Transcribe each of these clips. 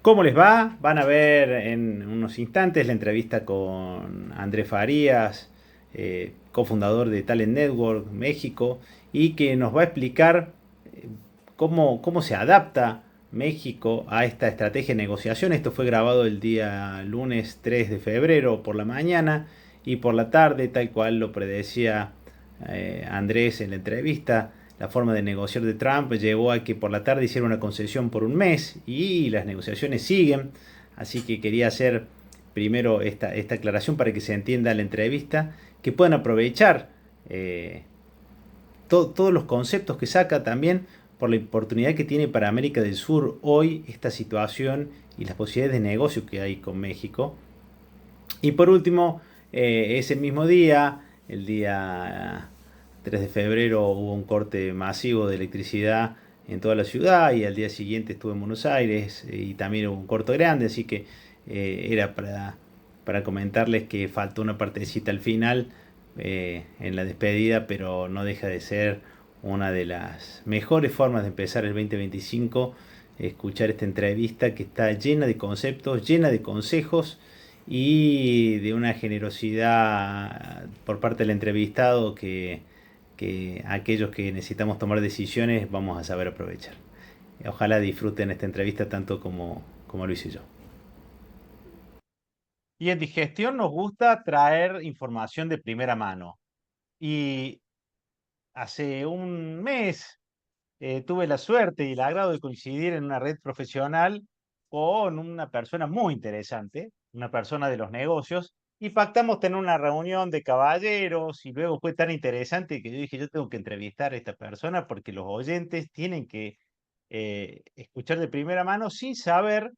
¿Cómo les va? Van a ver en unos instantes la entrevista con Andrés Farías, cofundador de Talent Network México, y que nos va a explicar eh, cómo se adapta México a esta estrategia de negociación. Esto fue grabado el día lunes 3 de febrero por la mañana y por la tarde, tal cual lo predecía Andrés en la entrevista. La forma de negociar de Trump llevó a que por la tarde hiciera una concesión por un mes y las negociaciones siguen. Así que quería hacer primero esta aclaración para que se entienda la entrevista, que puedan aprovechar eh, todos los conceptos que saca también por la oportunidad que tiene para América del Sur hoy esta situación y las posibilidades de negocio que hay con México. Y por último, ese mismo día, el día 3 de febrero, hubo un corte masivo de electricidad en toda la ciudad y al día siguiente estuve en Buenos Aires y también hubo un corte grande, así que era para comentarles que faltó una partecita al final en la despedida, pero no deja de ser una de las mejores formas de empezar el 2025, escuchar esta entrevista que está llena de conceptos, llena de consejos y de una generosidad por parte del entrevistado que aquellos que necesitamos tomar decisiones vamos a saber aprovechar. Ojalá disfruten esta entrevista tanto como lo hice yo. Y en digestión nos gusta traer información de primera mano. Y hace un mes tuve la suerte y el agrado de coincidir en una red profesional con una persona muy interesante, una persona de los negocios, y pactamos tener una reunión de caballeros y luego fue tan interesante que yo dije, yo tengo que entrevistar a esta persona porque los oyentes tienen que escuchar de primera mano sin saber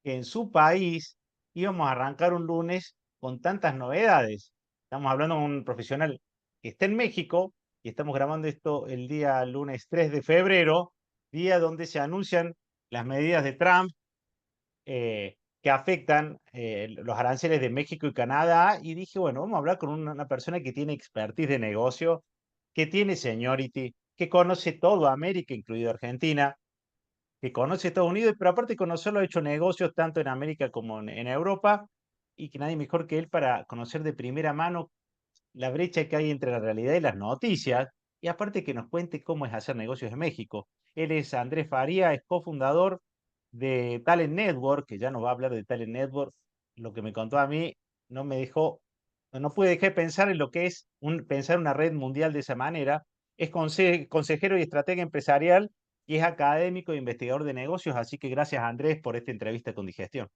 que en su país íbamos a arrancar un lunes con tantas novedades. Estamos hablando de un profesional que está en México y estamos grabando esto el día lunes 3 de febrero, día donde se anuncian las medidas de Trump que afectan los aranceles de México y Canadá. Y dije, bueno, vamos a hablar con una persona que tiene expertise de negocio, que tiene seniority, que conoce todo América, incluido Argentina, que conoce Estados Unidos, pero aparte de conocerlo, ha hecho negocios tanto en América como en Europa, y que nadie mejor que él para conocer de primera mano la brecha que hay entre la realidad y las noticias, y aparte que nos cuente cómo es hacer negocios en México. Él es Andrés Faría, es cofundador de Talent Network, que ya nos va a hablar de Talent Network. Lo que me contó a mí no me dejó, no pude dejar de pensar en lo que es pensar una red mundial de esa manera. Es consejero y estratega empresarial y es académico e investigador de negocios, así que gracias Andrés por esta entrevista con Digestión.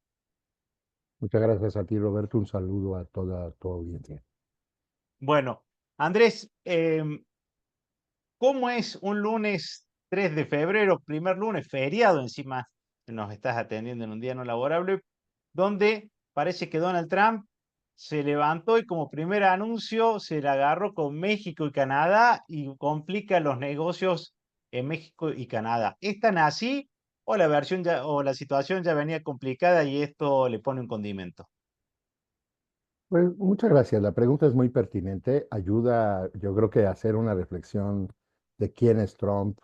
Muchas gracias a ti, Roberto. Un saludo a toda tu audiencia. Bueno, Andrés, ¿cómo es un lunes 3 de febrero, primer lunes, feriado encima, nos estás atendiendo en un día no laborable, donde parece que Donald Trump se levantó y como primer anuncio se la agarró con México y Canadá y complica los negocios en México y Canadá? ¿Es tan así o la versión ya, o la situación ya venía complicada y esto le pone un condimento? Pues muchas gracias. La pregunta es muy pertinente. Ayuda, yo creo que a hacer una reflexión de quién es Trump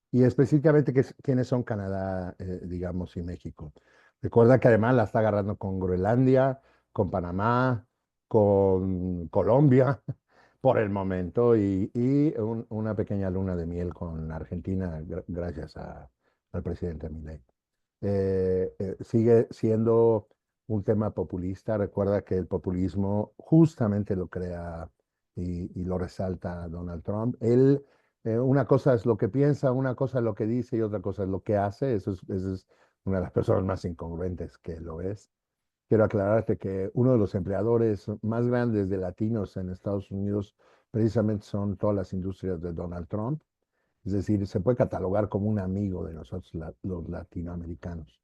y específicamente quiénes son Canadá, digamos, y México. Recuerda que además la está agarrando con Groenlandia, con Panamá, con Colombia por el momento y una pequeña luna de miel con Argentina, gracias al presidente Milei. Sigue siendo un tema populista. Recuerda que el populismo justamente lo crea y lo resalta Donald Trump. Él, una cosa es lo que piensa, una cosa es lo que dice y otra cosa es lo que hace. Eso es una de las personas más incongruentes que lo es. Quiero aclararte que uno de los empleadores más grandes de latinos en Estados Unidos precisamente son todas las industrias de Donald Trump. Es decir, se puede catalogar como un amigo de nosotros, los latinoamericanos.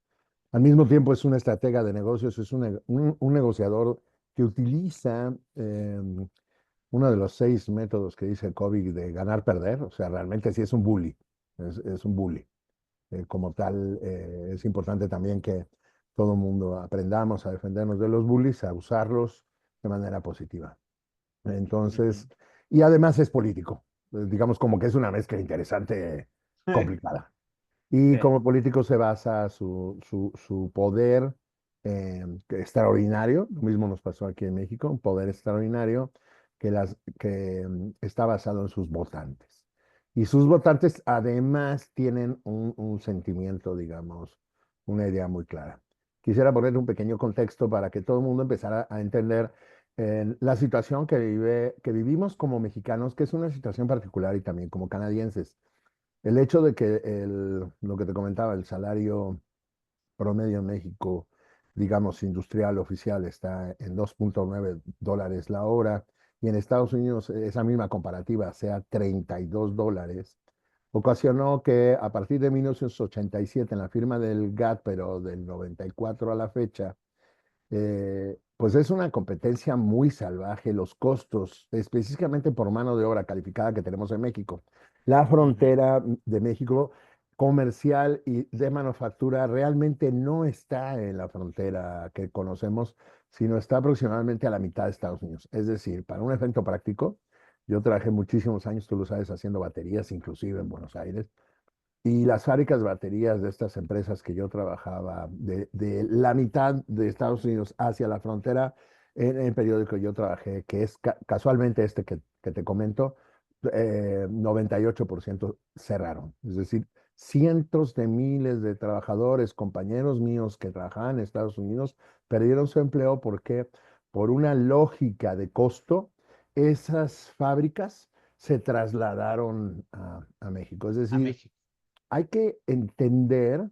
Al mismo tiempo es un estratega de negocios, es un negociador que utiliza uno de los 6 métodos que dice el COVID de ganar-perder. O sea, realmente sí es un bully, es un bully. Como tal, es importante también que todo el mundo aprendamos a defendernos de los bullies, a usarlos de manera positiva. Ujú. Entonces, y además es político. Digamos como que es una mezcla interesante, complicada. Y Sí. como político se basa su poder extraordinario, lo mismo nos pasó aquí en México, un poder extraordinario que está basado en sus votantes. Y sus votantes además tienen un sentimiento, digamos, una idea muy clara. Quisiera poner un pequeño contexto para que todo el mundo empezara a entender la situación que vivimos como mexicanos, que es una situación particular y también como canadienses. El hecho de que lo que te comentaba, el salario promedio en México, digamos, industrial oficial, está en 2.9 dólares la hora y en Estados Unidos esa misma comparativa sea 32 dólares, ocasionó que a partir de 1987, en la firma del GATT, pero del 94 a la fecha, pues es una competencia muy salvaje, los costos, específicamente por mano de obra calificada que tenemos en México. La Ujú. frontera de México comercial y de manufactura realmente no está en la frontera que conocemos, sino está aproximadamente a la mitad de Estados Unidos. Es decir, para un efecto práctico, yo trabajé muchísimos años, tú lo sabes, haciendo baterías, inclusive en Buenos Aires. Y las fábricas de baterías de estas empresas que yo trabajaba, de la mitad de Estados Unidos hacia la frontera, en el periódico yo trabajé, que es casualmente este que te comento, 98% cerraron. Es decir, cientos de miles de trabajadores, compañeros míos que trabajaban en Estados Unidos, perdieron su empleo porque por una lógica de costo, esas fábricas se trasladaron a México. Es A decir, México. hay que entender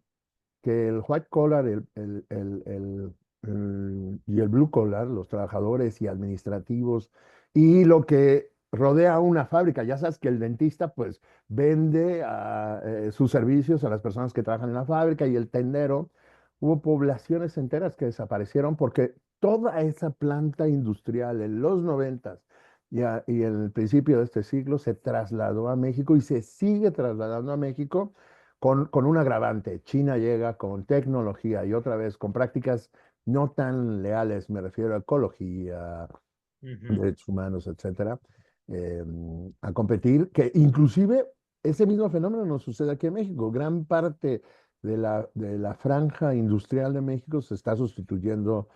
que el white collar y el blue collar, los trabajadores y administrativos, y lo que rodea una fábrica, ya sabes que el dentista pues vende sus servicios a las personas que trabajan en la fábrica y el tendero, hubo poblaciones enteras que desaparecieron porque toda esa planta industrial en los noventas y en el principio de este siglo se trasladó a México y se sigue trasladando a México con un agravante. China llega con tecnología y otra vez con prácticas no tan leales, me refiero a ecología, Ujú. derechos humanos, etcétera, eh, a competir, que inclusive ese mismo fenómeno nos sucede aquí en México. Gran parte de la franja industrial de México se está sustituyendo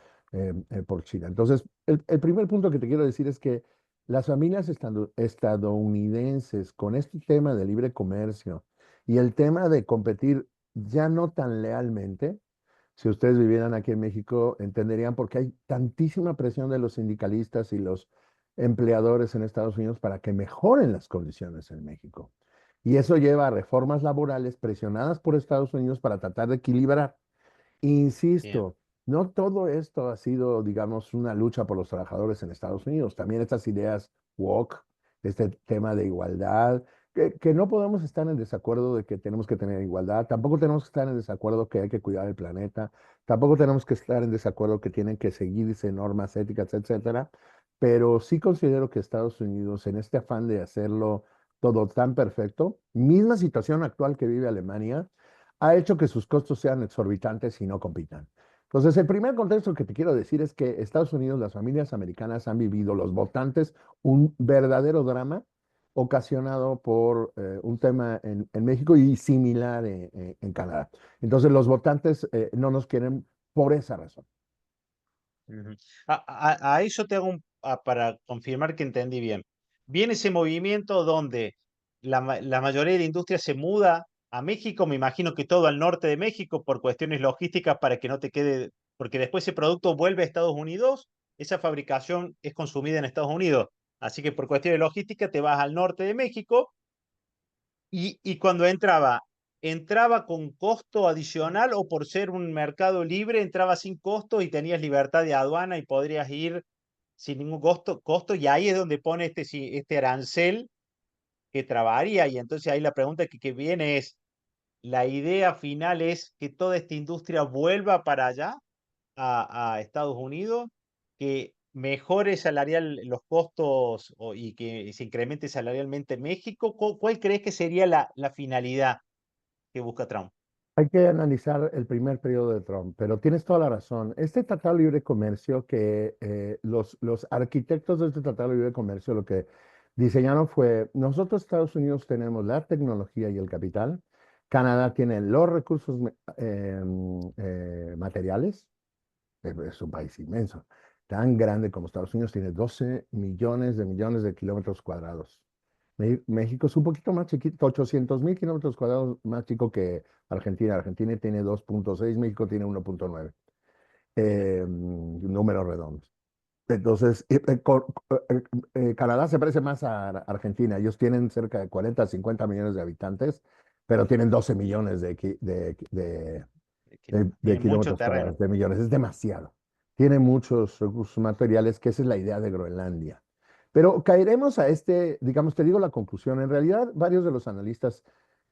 por China. Entonces, el primer punto que te quiero decir es que las familias estadounidenses con este tema de libre comercio y el tema de competir ya no tan lealmente, si ustedes vivieran aquí en México, entenderían por qué hay tantísima presión de los sindicalistas y los empleadores en Estados Unidos para que mejoren las condiciones en México. Y eso lleva a reformas laborales presionadas por Estados Unidos para tratar de equilibrar. Bien. Insisto, no todo esto ha sido, digamos, una lucha por los trabajadores en Estados Unidos. También estas ideas woke, este tema de igualdad, que no podemos estar en desacuerdo de que tenemos que tener igualdad, tampoco tenemos que estar en desacuerdo que hay que cuidar el planeta, tampoco tenemos que estar en desacuerdo que tienen que seguirse normas éticas, etcétera. Pero sí considero que Estados Unidos, en este afán de hacerlo todo tan perfecto, misma situación actual que vive Alemania, ha hecho que sus costos sean exorbitantes y no compitan. Entonces, el primer contexto que te quiero decir es que Estados Unidos, las familias americanas han vivido, los votantes, un verdadero drama ocasionado por un tema en México y similar en Canadá. Entonces, los votantes no nos quieren por esa razón. Ujú. A eso te hago para confirmar que entendí bien. Viene ese movimiento donde la mayoría de industria se muda a México, me imagino que todo al norte de México por cuestiones logísticas para que no te quede, porque después ese producto vuelve a Estados Unidos, esa fabricación es consumida en Estados Unidos. Así que por cuestiones logísticas te vas al norte de México y cuando entraba con costo adicional o por ser un mercado libre, entraba sin costo y tenías libertad de aduana y podrías ir sin ningún costo y ahí es donde pone este arancel que trabaría. Y entonces ahí la pregunta que viene es, ¿la idea final es que toda esta industria vuelva para allá, a Estados Unidos, que mejore salarial los costos y que se incremente salarialmente México? ¿Cuál crees que sería la finalidad que busca Trump? Hay que analizar el primer periodo de Trump, pero tienes toda la razón. Este Tratado de Libre Comercio, que los arquitectos de este Tratado de Libre Comercio lo que diseñaron fue, nosotros Estados Unidos tenemos la tecnología y el capital, Canadá tiene los recursos materiales, es un país inmenso, tan grande como Estados Unidos, tiene 12 millones de kilómetros cuadrados. México es un poquito más chiquito, 800.000 kilómetros cuadrados más chico que Argentina. Argentina tiene 2.6, México tiene 1.9, números redondos. Entonces, Canadá se parece más a Argentina. Ellos tienen cerca de 40, 50 millones de habitantes, pero tienen 12 millones de Tiene mucho kilómetros terreno. cuadrados, de millones. Es demasiado. Tiene muchos recursos materiales, que esa es la idea de Groenlandia. Pero caeremos a este, digamos, te digo la conclusión. En realidad, varios de los analistas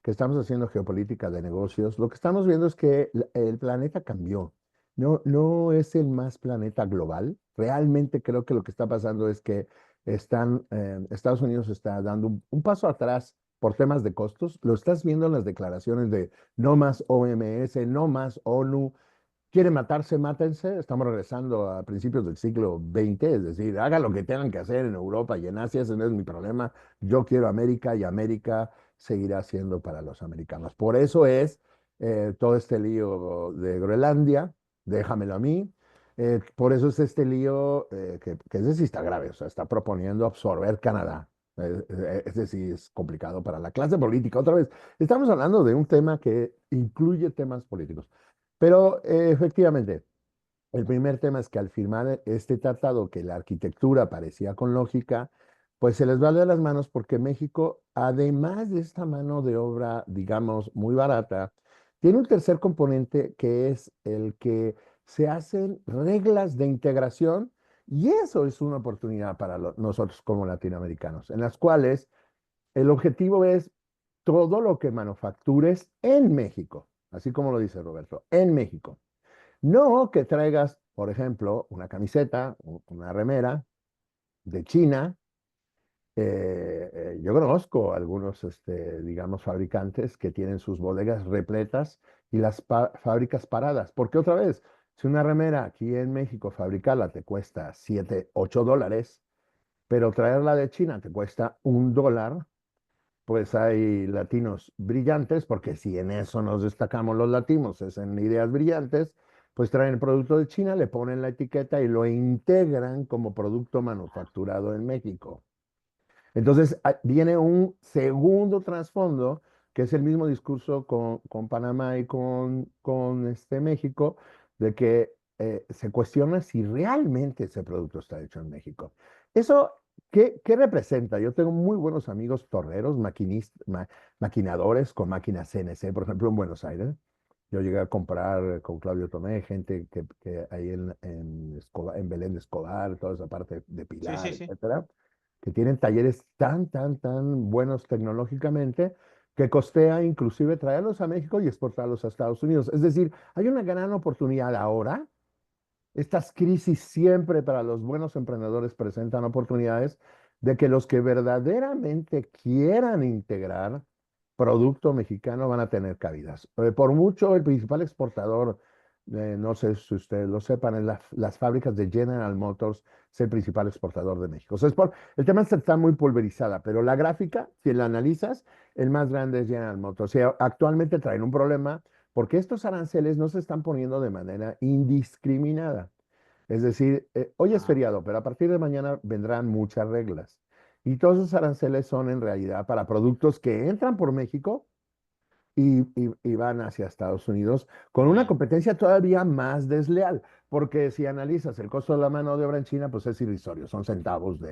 que estamos haciendo geopolítica de negocios, lo que estamos viendo es que el planeta cambió. No, no es el más planeta global. Realmente creo que lo que está pasando es que Estados Unidos está dando un paso atrás por temas de costos. Lo estás viendo en las declaraciones de no más OMS, no más ONU. Quieren matarse, mátense. Estamos regresando a principios del siglo XX, es decir, hagan lo que tengan que hacer en Europa y en Asia, ese no es mi problema. Yo quiero América y América seguirá siendo para los americanos. Por eso es todo este lío de Groenlandia, déjamelo a mí. Por eso es este lío que ese sí está grave, o sea, está proponiendo absorber Canadá. Ese sí es complicado para la clase política. Otra vez, estamos hablando de un tema que incluye temas políticos. Pero efectivamente, el primer tema es que al firmar este tratado, que la arquitectura parecía con lógica, pues se les va de las manos porque México, además de esta mano de obra, digamos, muy barata, tiene un tercer componente que es el que se hacen reglas de integración y eso es una oportunidad para nosotros como latinoamericanos, en las cuales el objetivo es todo lo que manufactures en México, así como lo dice Roberto, en México. No que traigas, por ejemplo, una camiseta, una remera de China. Yo conozco algunos, digamos, fabricantes que tienen sus bodegas repletas y las fábricas paradas. Porque otra vez, si una remera aquí en México fabricarla te cuesta 7, $8, pero traerla de China te cuesta $1, pues hay latinos brillantes, porque si en eso nos destacamos los latinos, es en ideas brillantes, pues traen el producto de China, le ponen la etiqueta y lo integran como producto manufacturado en México. Entonces viene un segundo trasfondo, que es el mismo discurso con Panamá y con México, de que se cuestiona si realmente ese producto está hecho en México. Eso, ¿qué representa? Yo tengo muy buenos amigos torreros, maquinadores con máquinas CNC, por ejemplo, en Buenos Aires. Yo llegué a comprar con Claudio Tomé, gente que ahí en Belén de Escobar, toda esa parte de Sí, Pilar, sí, sí. etcétera, que tienen talleres tan buenos tecnológicamente que costea inclusive traerlos a México y exportarlos a Estados Unidos. Es decir, hay una gran oportunidad ahora. Estas crisis siempre para los buenos emprendedores presentan oportunidades de que los que verdaderamente quieran integrar producto mexicano van a tener cabidas. Por mucho, el principal exportador, no sé si ustedes lo sepan, en las fábricas de General Motors es el principal exportador de México. O sea, el tema está muy pulverizada, pero la gráfica, si la analizas, el más grande es General Motors. Actualmente traen un problema porque estos aranceles no se están poniendo de manera indiscriminada. Es decir, hoy es Ah, feriado, pero a partir de mañana vendrán muchas reglas. Y todos esos aranceles son en realidad para productos que entran por México y van hacia Estados Unidos con una bien. competencia todavía más desleal, porque si analizas el costo de la mano de obra en China, pues es irrisorio, son centavos Ujú.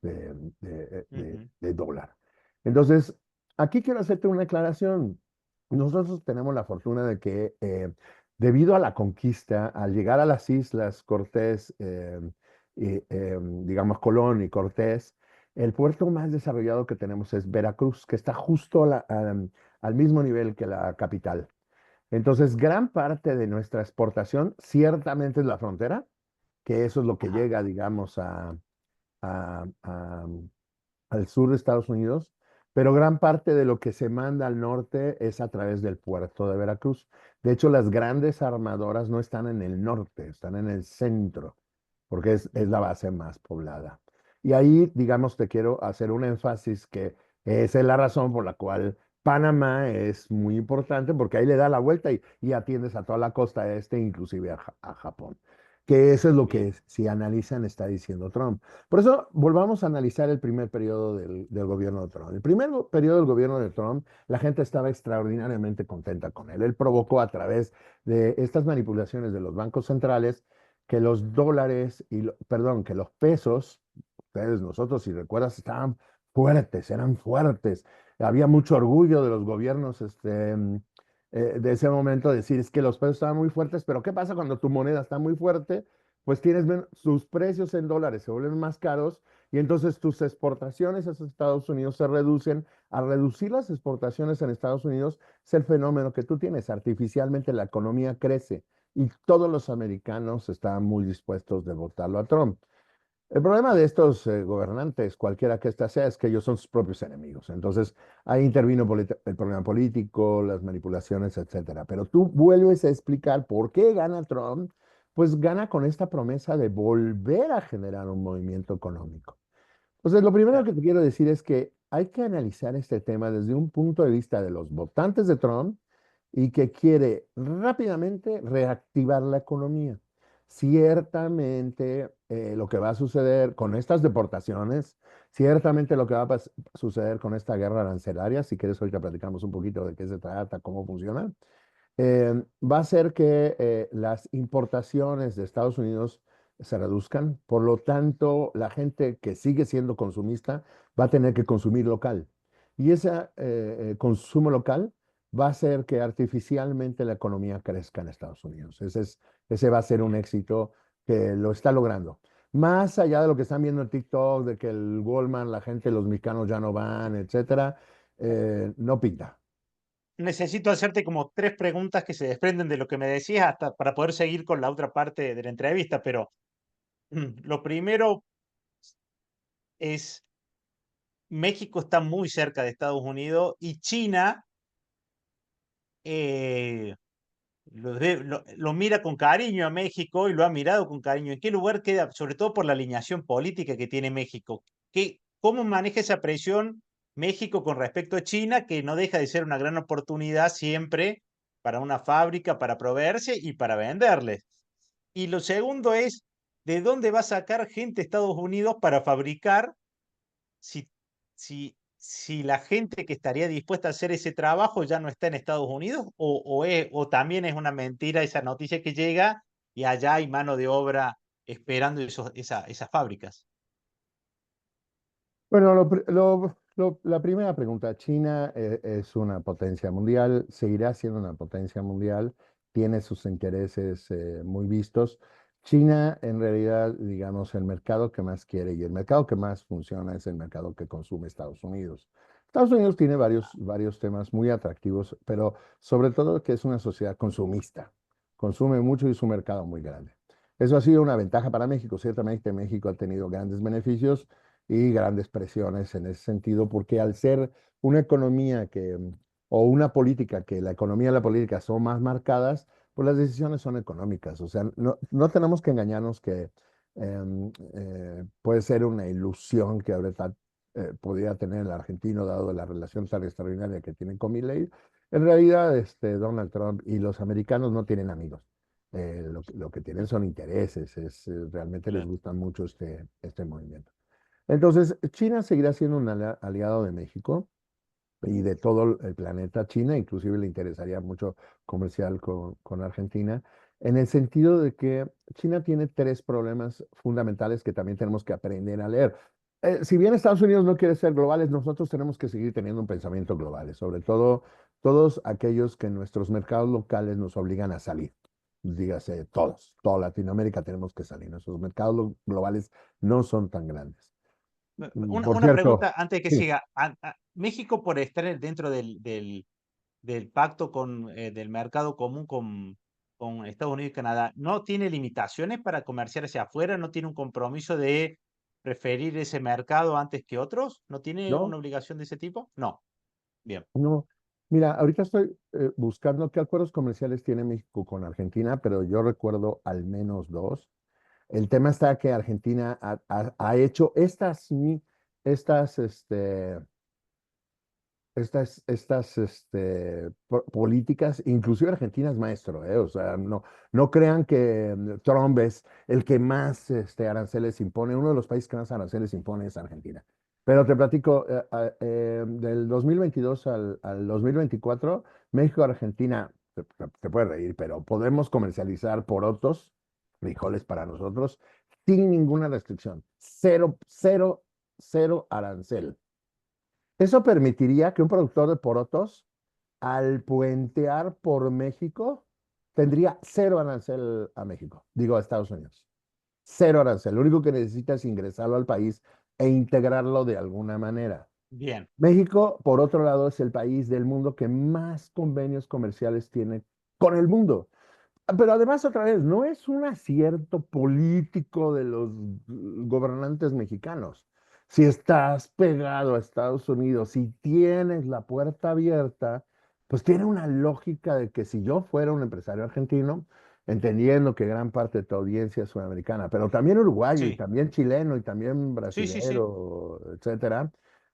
de dólar. Entonces, aquí quiero hacerte una aclaración. Nosotros tenemos la fortuna de que debido a la conquista, al llegar a las islas Cortés, digamos Colón y Cortés, el puerto más desarrollado que tenemos es Veracruz, que está justo al mismo nivel que la capital. Entonces, gran parte de nuestra exportación ciertamente es la frontera, que eso es lo que Ajá. llega, digamos, a- a- al sur de Estados Unidos, pero gran parte de lo que se manda al norte es a través del puerto de Veracruz. De hecho, las grandes armadoras no están en el norte, están en el centro, porque es la base más poblada. Y ahí, digamos, te quiero hacer un énfasis que esa es la razón por la cual Panamá es muy importante porque ahí le da la vuelta y atiendes a toda la costa este, inclusive a Japón. Que eso es lo Bien. que, si analizan, está diciendo Trump. Por eso, volvamos a analizar el primer periodo del gobierno de Trump. El primer periodo del gobierno de Trump, la gente estaba extraordinariamente contenta con él. Él provocó a través de estas manipulaciones de los bancos centrales que los dólares perdón, que los pesos, ustedes, nosotros, si recuerdas, estaban fuertes, eran fuertes. Había mucho orgullo de los gobiernos de ese momento, decir es que los pesos estaban muy fuertes, pero ¿qué pasa cuando tu moneda está muy fuerte? Pues sus precios en dólares se vuelven más caros y entonces tus exportaciones a Estados Unidos se reducen. Al reducir las exportaciones en Estados Unidos, es el fenómeno que tú tienes. Artificialmente la economía crece y todos los americanos estaban muy dispuestos de votarlo a Trump. El problema de estos gobernantes, cualquiera que ésta sea, es que ellos son sus propios enemigos. Entonces, ahí intervino el problema político, las manipulaciones, etcétera. Pero tú vuelves a explicar por qué gana Trump, pues gana con esta promesa de volver a generar un movimiento económico. Entonces, lo primero Claro. que te quiero decir es que hay que analizar este tema desde un punto de vista de los votantes de Trump y que quiere rápidamente reactivar la economía. Ciertamente, lo que va a suceder con estas deportaciones, ciertamente lo que va a suceder con esta guerra arancelaria, si quieres ahorita platicamos un poquito de qué se trata, cómo funciona, va a ser que las importaciones de Estados Unidos se reduzcan, por lo tanto, la gente que sigue siendo consumista va a tener que consumir local. Y ese consumo local va a hacer que artificialmente la economía crezca en Estados Unidos. Ese va a ser un Bien. éxito que lo está logrando. Más allá de lo que están viendo en TikTok, de que el Walmart, la gente, los mexicanos ya no van, etcétera, no pinta. Necesito hacerte como tres preguntas que se desprenden de lo que me decías hasta para poder seguir con la otra parte de la entrevista, pero lo primero es, México está muy cerca de Estados Unidos y China eh, lo mira con cariño a México y lo ha mirado con cariño. ¿En qué lugar queda, sobre todo por la alineación política que tiene México? ¿Cómo maneja esa presión México con respecto a China, que no deja de ser una gran oportunidad siempre para una fábrica, para proveerse y para venderles? Y lo segundo es, ¿de dónde va a sacar gente Estados Unidos para fabricar si, si la gente que estaría dispuesta a hacer ese trabajo ya no está en Estados Unidos? ¿O también es una mentira esa noticia que llega y allá hay mano de obra esperando esas fábricas? Bueno, la primera pregunta, China es una potencia mundial, seguirá siendo una potencia mundial, tiene sus intereses muy vistos. China, en realidad, digamos, el mercado que más quiere y el mercado que más funciona es el mercado que consume Estados Unidos. Estados Unidos tiene varios temas muy atractivos, pero sobre todo que es una sociedad consumista, consume mucho y es un mercado muy grande. Eso ha sido una ventaja para México. Ciertamente México ha tenido grandes beneficios y grandes presiones en ese sentido, porque al ser una economía o una política que la economía y la política son más marcadas, pues las decisiones son económicas. O sea, no tenemos que engañarnos que puede ser una ilusión que ahorita podría tener el argentino, dado la relación tan extraordinaria que tienen con Milei. En realidad, Donald Trump y los americanos no tienen amigos. Lo que tienen son intereses, realmente les Claro. gusta mucho este movimiento. Entonces, China seguirá siendo un aliado de México y de todo el planeta. China inclusive le interesaría mucho comercial con Argentina, en el sentido de que China tiene tres problemas fundamentales que también tenemos que aprender a leer. Si bien Estados Unidos no quiere ser globales, nosotros tenemos que seguir teniendo un pensamiento global, sobre todo todos aquellos que nuestros mercados locales nos obligan a salir. Dígase todos, toda Latinoamérica tenemos que salir. Nuestros mercados globales no son tan grandes. Por Una cierto, pregunta antes de que sí, siga. México, por estar dentro del pacto del mercado común con Estados Unidos y Canadá, ¿no tiene limitaciones para comerciar hacia afuera? ¿No tiene un compromiso de preferir ese mercado antes que otros? ¿No tiene una no, obligación de ese tipo? No. Bien. no. Mira, ahorita estoy buscando qué acuerdos comerciales tiene México con Argentina, pero yo recuerdo al menos dos. El tema está que Argentina ha hecho estas políticas, inclusive Argentina es maestro, ¿eh? O sea, no crean que Trump es el que más aranceles impone. Uno de los países que más aranceles impone es Argentina. Pero te platico, del 2022 al 2024, México-Argentina, te puedes reír, pero podemos comercializar porotos, frijoles para nosotros, sin ninguna restricción. Cero, cero, cero arancel. Eso permitiría que un productor de porotos, al puentear por México, tendría cero arancel a México, digo a Estados Unidos. Cero arancel. Lo único que necesita es ingresarlo al país e integrarlo de alguna manera. Bien, México, por otro lado, es el país del mundo que más convenios comerciales tiene con el mundo. Pero además, otra vez, no es un acierto político de los gobernantes mexicanos. Si estás pegado a Estados Unidos, si tienes la puerta abierta, pues tiene una lógica de que si yo fuera un empresario argentino, entendiendo que gran parte de tu audiencia es sudamericana, pero también uruguayo y sí, también chileno y también sí, sí, sí. brasilero, etcétera,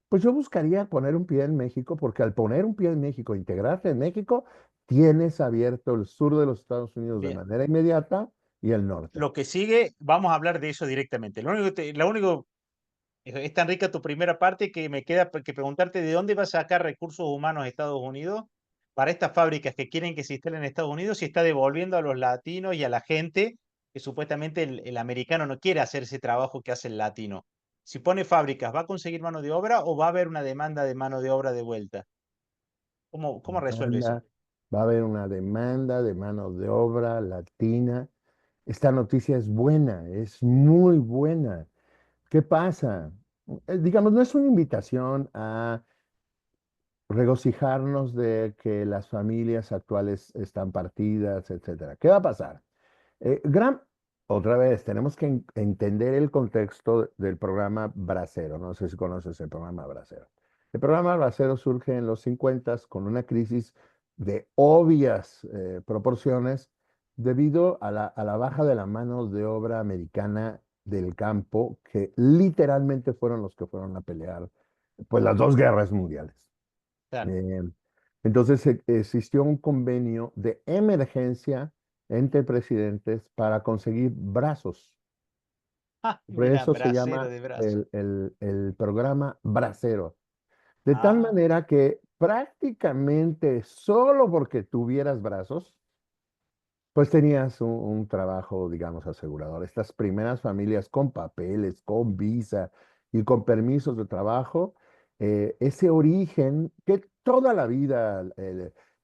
pues yo buscaría poner un pie en México, porque al poner un pie en México, integrarte en México, tienes abierto el sur de los Estados Unidos de Bien. manera inmediata y el norte. Lo que sigue, vamos a hablar de eso directamente. Lo único, es tan rica tu primera parte que me queda que preguntarte de dónde va a sacar recursos humanos Estados Unidos para estas fábricas que quieren que se instalen en Estados Unidos y está devolviendo a los latinos y a la gente que supuestamente el americano no quiere hacer ese trabajo que hace el latino. Si pone fábricas, ¿va a conseguir mano de obra o va a haber una demanda de mano de obra de vuelta? ¿Cómo resuelve eso? Demanda, va a haber una demanda de mano de obra latina. Esta noticia es buena, es muy buena. ¿Qué pasa? Digamos, no es una invitación a regocijarnos de que las familias actuales están partidas, etcétera. ¿Qué va a pasar? Gran, otra vez, tenemos que entender el contexto del programa Bracero. No sé si conoces el programa Bracero. El programa Bracero surge en los 50 con una crisis de obvias proporciones debido a la baja de la mano de obra americana del campo, que literalmente fueron los que fueron a pelear pues las dos guerras mundiales. Claro. Eh, entonces existió un convenio de emergencia entre presidentes para conseguir brazos. Ah, Por mira, eso se bracero llama de brazo. el programa Bracero. De tal Ah, manera que prácticamente solo porque tuvieras brazos, pues tenías un trabajo, digamos, asegurador. Estas primeras familias con papeles, con visa y con permisos de trabajo, ese origen que toda la vida,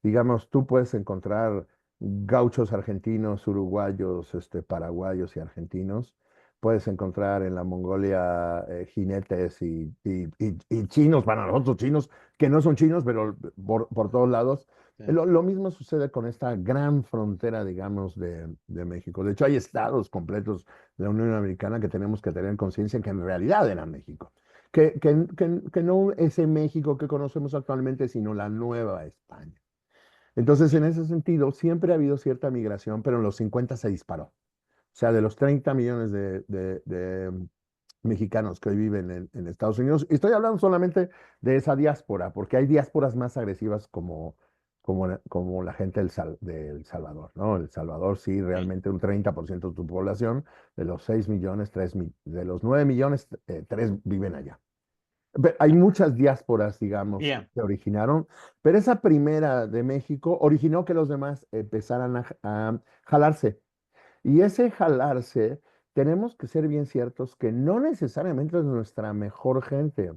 digamos, tú puedes encontrar gauchos argentinos, uruguayos, paraguayos y argentinos. Puedes encontrar en la Mongolia jinetes y chinos, para nosotros chinos, que no son chinos, pero por todos lados. sí, Lo mismo sucede con esta gran frontera, digamos, de México. De hecho, hay estados completos de la Unión Americana que tenemos que tener conciencia que en realidad eran México. Que no ese México que conocemos actualmente, sino la Nueva España. Entonces, en bien, ese sentido, siempre ha habido cierta migración, pero en los 50 se disparó. O sea, de los 30 millones de mexicanos que hoy viven en Estados Unidos. Y estoy hablando solamente de esa diáspora, porque hay diásporas más agresivas como la gente de El Salvador, ¿no? El Salvador sí, sí, realmente un 30% de tu población, de los 6 millones, de los 9 millones, 3 viven allá. Hay muchas diásporas, digamos, que bien, se originaron, pero esa primera de México originó que los demás empezaran a jalarse. Y ese jalarse, tenemos que ser bien ciertos que no necesariamente es nuestra mejor gente.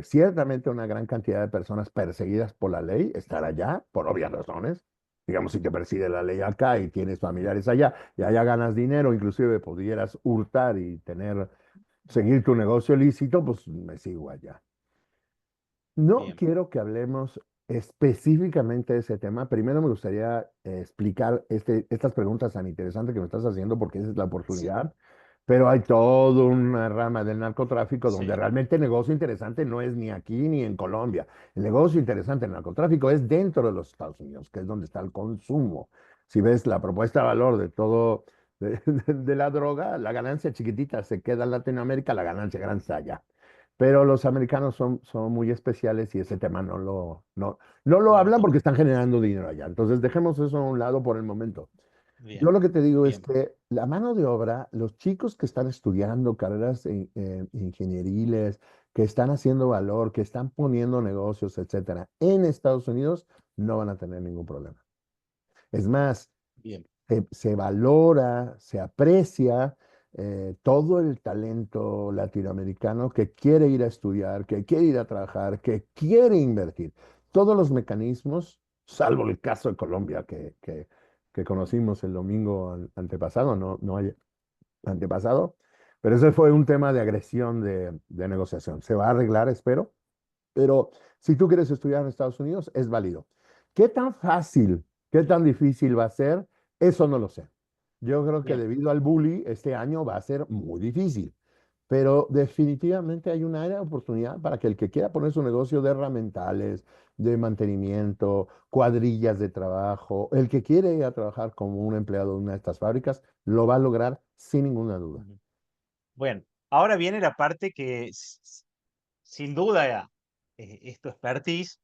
Ciertamente una gran cantidad de personas perseguidas por la ley estar allá, por obvias razones. Digamos, si te persigue la ley acá y tienes familiares allá y allá ganas dinero, inclusive pudieras hurtar y seguir tu negocio ilícito, pues me sigo allá. No bien, quiero que hablemos específicamente de ese tema. Primero me gustaría explicar estas preguntas tan interesantes que me estás haciendo porque esa es la sí, oportunidad. Pero hay toda una rama del narcotráfico donde sí, realmente el negocio interesante no es ni aquí ni en Colombia. El negocio interesante del narcotráfico es dentro de los Estados Unidos, que es donde está el consumo. Si ves la propuesta de valor de todo, de la droga, la ganancia chiquitita se queda en Latinoamérica, la ganancia grande está allá. Pero los americanos son muy especiales y ese tema no lo No lo hablan porque toca. están generando dinero allá. Entonces dejemos eso a un lado por el momento. Yo Bien, lo que te digo es bien, que la mano de obra, los chicos que están estudiando carreras ingenieriles, que están haciendo valor, que están poniendo negocios, etcétera, en Estados Unidos, no van a tener ningún problema. Es más, bien. se valora, se aprecia todo el talento latinoamericano que quiere ir a estudiar, que quiere ir a trabajar, que quiere invertir. Todos los mecanismos, salvo el caso de Colombia que conocimos el domingo antepasado, no hay antepasado, pero ese fue un tema de agresión de negociación. Se va a arreglar, espero, pero si tú quieres estudiar en Estados Unidos, es válido. ¿Qué tan fácil, qué tan difícil va a ser? Eso no lo sé. Yo creo que Bien. debido al bully, este año va a ser muy difícil, pero definitivamente hay una área de oportunidad para que el que quiera poner su negocio de herramientales, de mantenimiento, cuadrillas de trabajo, el que quiere ir a trabajar como un empleado de una de estas fábricas, lo va a lograr sin ninguna duda. Ujú. Bueno, ahora viene la parte que sin duda es tu expertise,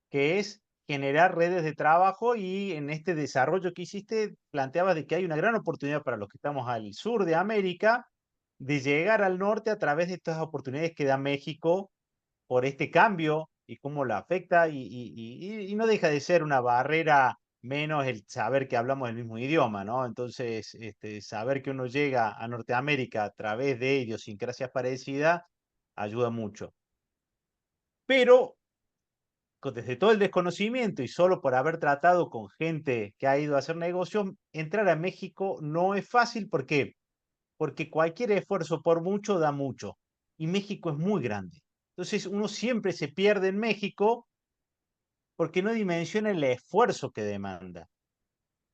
que es generar redes de trabajo y en este desarrollo que hiciste planteabas de que hay una gran oportunidad para los que estamos al sur de América de llegar al norte a través de estas oportunidades que da México por este cambio y cómo lo afecta y no deja de ser una barrera menos el saber que hablamos el mismo idioma, ¿no? Entonces, saber que uno llega a Norteamérica a través de idiosincrasias parecidas ayuda mucho. Pero desde todo el desconocimiento y solo por haber tratado con gente que ha ido a hacer negocios, entrar a México no es fácil. ¿Por qué? Porque cualquier esfuerzo por mucho da mucho. Y México es muy grande. Entonces uno siempre se pierde en México porque no dimensiona el esfuerzo que demanda.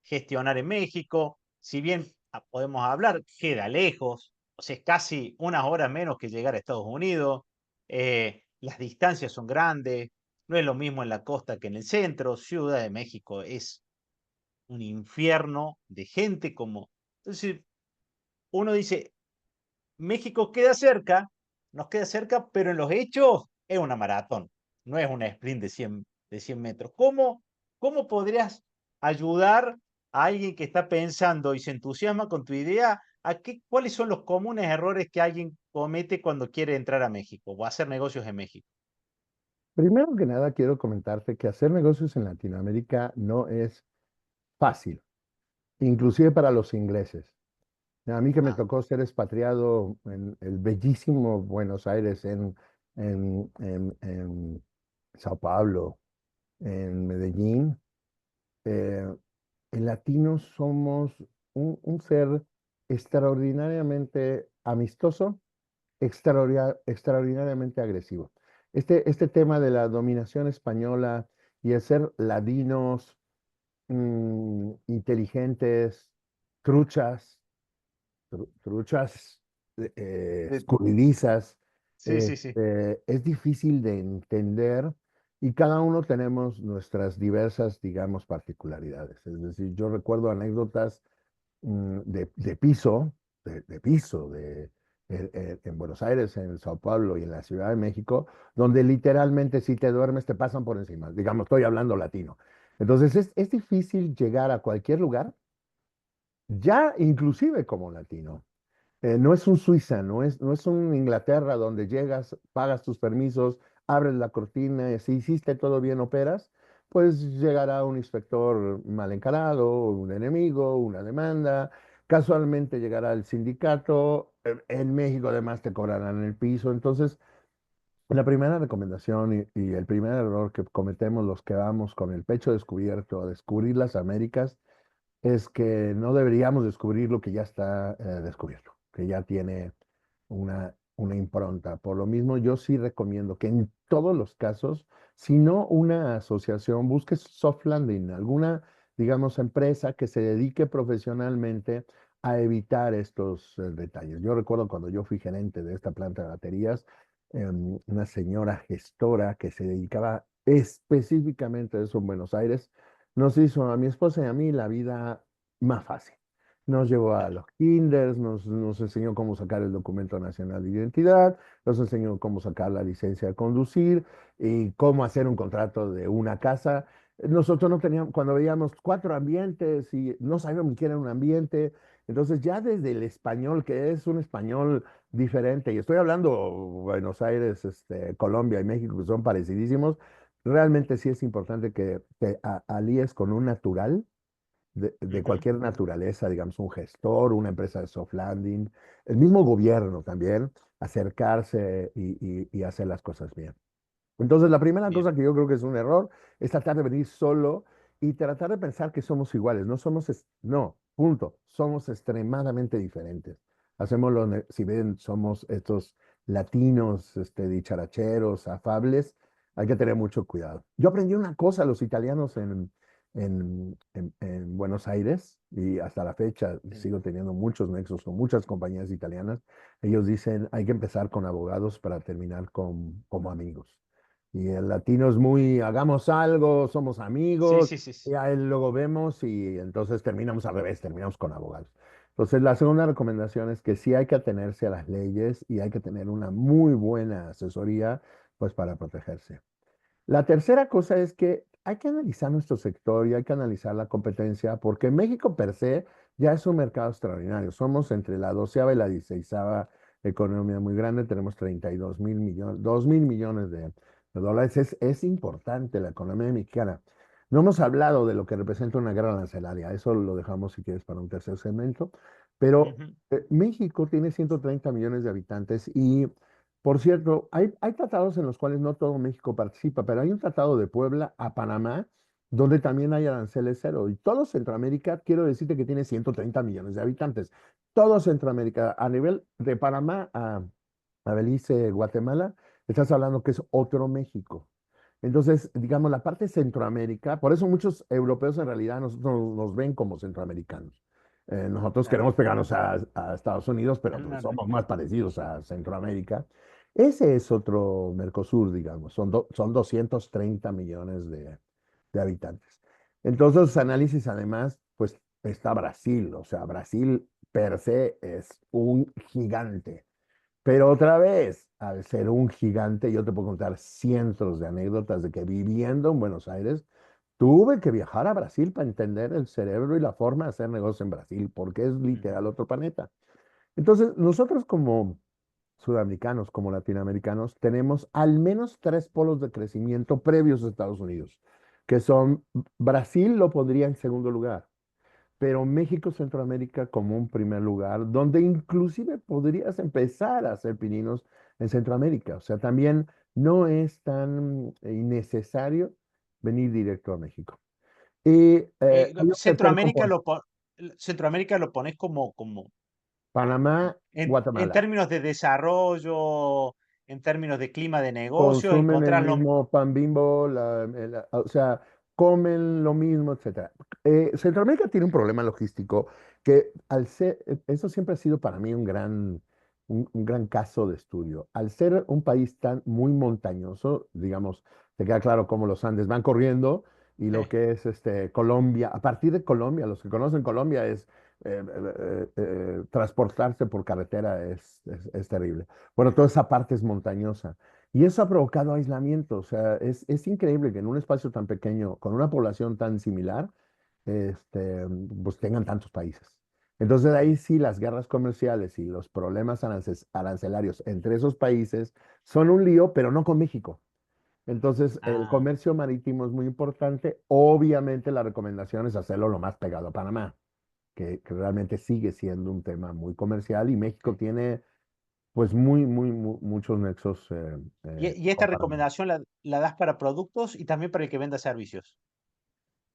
Gestionar en México, si bien podemos hablar, queda lejos, o sea, es casi unas horas menos que llegar a Estados Unidos, las distancias son grandes, no es lo mismo en la costa que en el centro, Ciudad de México es un infierno de gente como... Entonces, uno dice, México nos queda cerca, pero en los hechos es una maratón, no es una sprint de cien metros. ¿Cómo podrías ayudar a alguien que está pensando y se entusiasma con tu idea? ¿Cuáles son los comunes errores que alguien comete cuando quiere entrar a México o hacer negocios en México? Primero que nada, quiero comentarte que hacer negocios en Latinoamérica no es fácil, inclusive para los ingleses. A mí que me Ah, tocó ser expatriado en el bellísimo Buenos Aires, en Sao Paulo, en Medellín, eh, en latinos somos un ser extraordinariamente amistoso, extraordinariamente agresivo. Este tema de la dominación española y el ser ladinos, inteligentes, truchas, truchas de- escurridizas, sí, sí, sí. es difícil de entender y cada uno tenemos nuestras diversas, digamos, particularidades. Es decir, yo recuerdo anécdotas de piso, de piso, en Buenos Aires, en Sao Paulo y en la Ciudad de México, donde literalmente si te duermes te pasan por encima. Digamos, estoy hablando latino. Entonces es difícil llegar a cualquier lugar, ya inclusive como latino. No es un Suiza, no es un Inglaterra donde llegas, pagas tus permisos, abres la cortina y si hiciste todo bien, operas, pues llegará un inspector mal encarado, un enemigo, una demanda, casualmente llegará el sindicato, en México además te cobrarán el piso. Entonces, la primera recomendación y el primer error que cometemos los que vamos con el pecho descubierto a descubrir las Américas es que no deberíamos descubrir lo que ya está descubierto, que ya tiene una impronta. Por lo mismo, yo sí recomiendo que en todos los casos, si no una asociación, busques soft landing, alguna, digamos, empresa que se dedique profesionalmente a evitar estos detalles. Yo recuerdo cuando yo fui gerente de esta planta de baterías, una señora gestora que se dedicaba específicamente a eso en Buenos Aires, nos hizo a mi esposa y a mí la vida más fácil. nos llevó a Claro. los kinders, nos enseñó cómo sacar el documento nacional de identidad, nos enseñó cómo sacar la licencia de conducir y cómo hacer un contrato de una casa. Nosotros no teníamos, cuando veíamos 4 ambientes y no sabíamos ni qué era un ambiente, entonces ya desde el español, que es un español diferente, y estoy hablando Buenos Aires, Colombia y México, que son parecidísimos, realmente sí es importante que te alíes con un natural de Ujú. cualquier naturaleza, digamos, un gestor, una empresa de soft landing, el mismo gobierno también, acercarse y hacer las cosas bien. Entonces, la primera Bien. cosa que yo creo que es un error es tratar de venir solo y tratar de pensar que somos iguales. No somos, no, punto. Somos extremadamente diferentes. Hacemos si ven, somos estos latinos, dicharacheros, afables, hay que tener mucho cuidado. Yo aprendí una cosa, los italianos en Buenos Aires, y hasta la fecha Sí. sigo teniendo muchos nexos con muchas compañías italianas. Ellos dicen, hay que empezar con abogados para terminar como amigos. Y el latino es muy, hagamos algo, somos Sí, amigos, sí, sí, y sí. a él luego vemos y entonces terminamos al revés, terminamos con abogados. Entonces, la segunda recomendación es que sí hay que atenerse a las leyes y hay que tener una muy buena asesoría, pues para protegerse. La tercera cosa es que hay que analizar nuestro sector y hay que analizar la competencia, porque México per se ya es un mercado extraordinario. Somos entre la 12ª y la 16ª economía muy grande, tenemos 32.000 millones, 2.000 millones de dólares. Es importante la economía mexicana. No hemos hablado de lo que representa una guerra arancelaria, eso lo dejamos si quieres para un tercer segmento, pero Ujú. México tiene 130 millones de habitantes y por cierto, hay tratados en los cuales no todo México participa, pero hay un tratado de Puebla a Panamá donde también hay aranceles cero. Y todo Centroamérica, quiero decirte que tiene 130 millones de habitantes. Todo Centroamérica, a nivel de Panamá a Belice, Guatemala, estás hablando que es otro México. Entonces, digamos, la parte de Centroamérica, por eso muchos europeos en realidad nosotros nos ven como centroamericanos. Nosotros Claro. queremos pegarnos a Estados Unidos, pero Al pues, norte. somos más parecidos a Centroamérica. Ese es otro Mercosur, digamos, son 230 millones de habitantes. Entonces, los análisis además, pues está Brasil, o sea, Brasil per se es un gigante. Pero otra vez, al ser un gigante, yo te puedo contar cientos de anécdotas de que viviendo en Buenos Aires, tuve que viajar a Brasil para entender el cerebro y la forma de hacer negocio en Brasil, porque es Ujú. literal otro planeta. Entonces, nosotros como sudamericanos, como latinoamericanos, tenemos al menos 3 polos de crecimiento previos a Estados Unidos, que son, Brasil lo pondría en segundo lugar, pero México, Centroamérica como un primer lugar, donde inclusive podrías empezar a hacer pininos en Centroamérica. O sea, también no es tan innecesario venir directo a México. Y hay un tercer componente, Centroamérica lo pones como Panamá, en Guatemala. términos de desarrollo, en términos de clima de negocios, Consumen el encontrás lo. mismo pan Bimbo, o sea, comen lo mismo, etcétera. Centroamérica tiene un problema logístico que al ser, eso siempre ha sido para mí un gran caso de estudio. Al ser un país tan muy montañoso, digamos, te queda claro cómo los Andes van corriendo y lo que es Colombia, a partir de Colombia, los que conocen Colombia es transportarse por carretera es terrible. Bueno, toda esa parte es montañosa. Y eso ha provocado aislamiento. O sea, es increíble que en un espacio tan pequeño, con una población tan similar, pues tengan tantos países. Entonces, ahí sí las guerras comerciales y los problemas arancelarios entre esos países son un lío, pero no con México. Entonces, el Ah, comercio marítimo es muy importante. Obviamente, la recomendación es hacerlo lo más pegado a Panamá, que realmente sigue siendo un tema muy comercial y México sí. tiene pues muchos nexos Y esta con Panamá. recomendación la das para productos y también para el que venda servicios.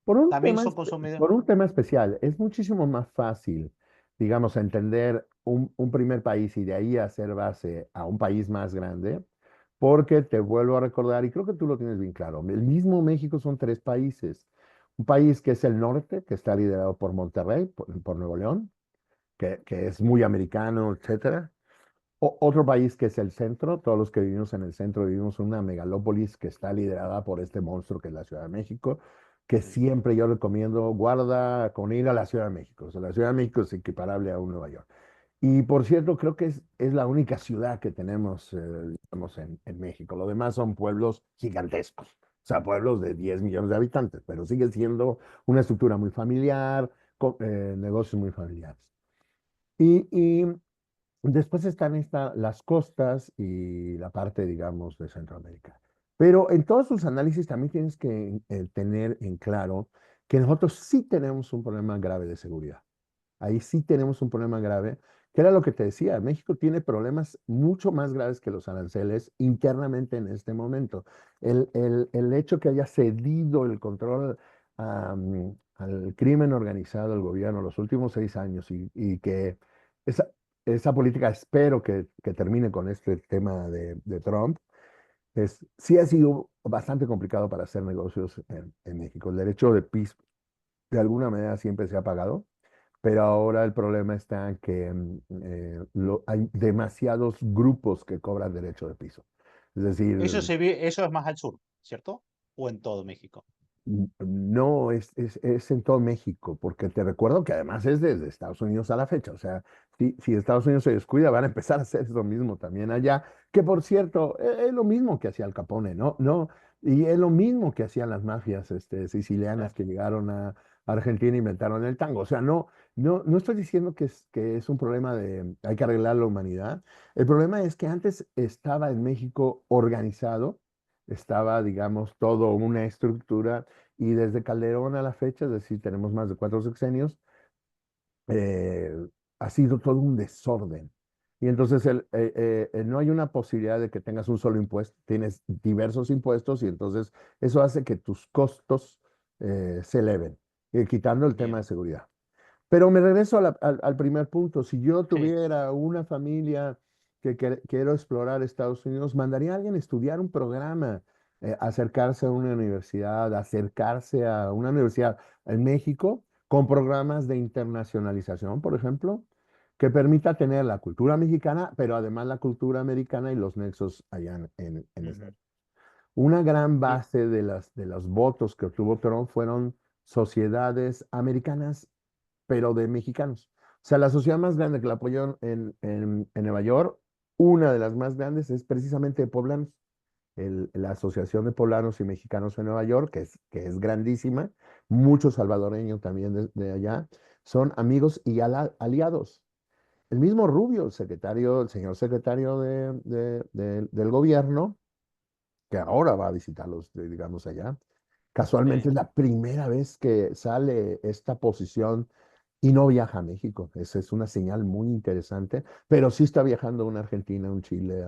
Por un También tema, son consumidores. por un tema especial, es muchísimo más fácil, digamos, entender un primer país y de ahí hacer base a un país más grande, porque te vuelvo a recordar, y creo que tú lo tienes bien claro, el mismo México son 3 países. Un país que es el norte, que está liderado por Monterrey, por Nuevo León, que es muy americano, etcétera. Otro país que es el centro, todos los que vivimos en el centro vivimos en una megalópolis que está liderada por este monstruo que es la Ciudad de México. que Mm. siempre yo recomiendo, guarda con ir a la Ciudad de México. O sea, la Ciudad de México es equiparable a un Nueva York. Y por cierto, creo que es la única ciudad que tenemos, digamos, en México. Lo demás son pueblos gigantescos, o sea, pueblos de 10 millones de habitantes, pero sigue siendo una estructura muy familiar, negocios muy familiares. Y después están las costas y la parte, digamos, de Centroamérica. Pero en todos sus análisis también tienes que tener en claro que nosotros sí tenemos un problema grave de seguridad. Ahí sí tenemos un problema grave, que era lo que te decía, México tiene problemas mucho más graves que los aranceles internamente en este momento. El hecho que haya cedido el control al crimen organizado el gobierno los últimos 6 años y que esa, esa política espero que termine con este tema de Trump, sí ha sido bastante complicado para hacer negocios en México. El derecho de piso de alguna manera siempre se ha pagado, pero ahora el problema está en que hay demasiados grupos que cobran derecho de piso. Es decir, Eso es más al sur, ¿cierto? ¿O en todo México? no es en todo México, porque te recuerdo que además es desde Estados Unidos a la fecha. O sea, si Estados Unidos se descuida, van a empezar a hacer eso mismo también allá, que por cierto, es lo mismo que hacía Al Capone, ¿no? No, y es lo mismo que hacían las mafias sicilianas Claro. que llegaron a Argentina e inventaron el tango. O sea, no estoy diciendo que es un problema de hay que arreglar la humanidad. El problema es que antes estaba en México organizado, estaba, digamos, todo una estructura y desde Calderón a la fecha, es decir, tenemos más de 4 sexenios, eh, ha sido todo un desorden. Y entonces no hay una posibilidad de que tengas un solo impuesto, tienes diversos impuestos y entonces eso hace que tus costos se eleven, quitando el tema Bien. de seguridad. Pero me regreso al primer punto. Si yo Sí. tuviera una familia que quiero explorar Estados Unidos, mandaría a alguien a estudiar un programa, acercarse a una universidad, acercarse a una universidad en México con programas de internacionalización, por ejemplo, que permita tener la cultura mexicana, pero además la cultura americana y los nexos allá en Ujú. Estados Unidos. Una gran Bien. base de los votos que obtuvo Trump fueron sociedades americanas pero de mexicanos. O sea, la sociedad más grande que la apoyó en Nueva York, una de las más grandes es precisamente de poblanos. La Asociación de Poblanos y Mexicanos en Nueva York, que es grandísima, muchos salvadoreños también de allá, son amigos y aliados. El mismo Rubio, el señor secretario del gobierno, que ahora va a visitarlos, digamos, allá, casualmente Sí. es la primera vez que sale esta posición y no viaja a México. Esa es una señal muy interesante, pero sí está viajando a una Argentina, a un Chile,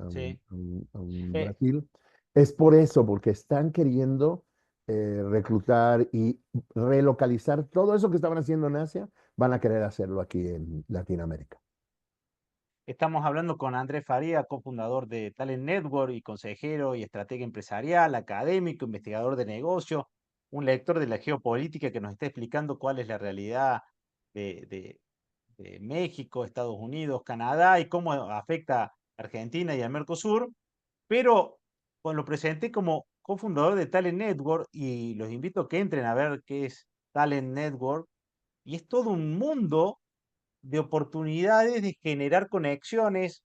Sí. a un Eh, Brasil. Es por eso, porque están queriendo reclutar y relocalizar todo eso que estaban haciendo en Asia, van a querer hacerlo aquí en Latinoamérica. Estamos hablando con Andrés Faría, cofundador de Talent Network y consejero y estratega empresarial, académico, investigador de negocio, un lector de la geopolítica que nos está explicando cuál es la realidad de, de- de México, Estados Unidos, Canadá y cómo afecta a Argentina y al Mercosur. Pero pues, lo presenté como cofundador de Talent Network y los invito a que entren a ver qué es Talent Network. Y es todo un mundo de oportunidades de generar conexiones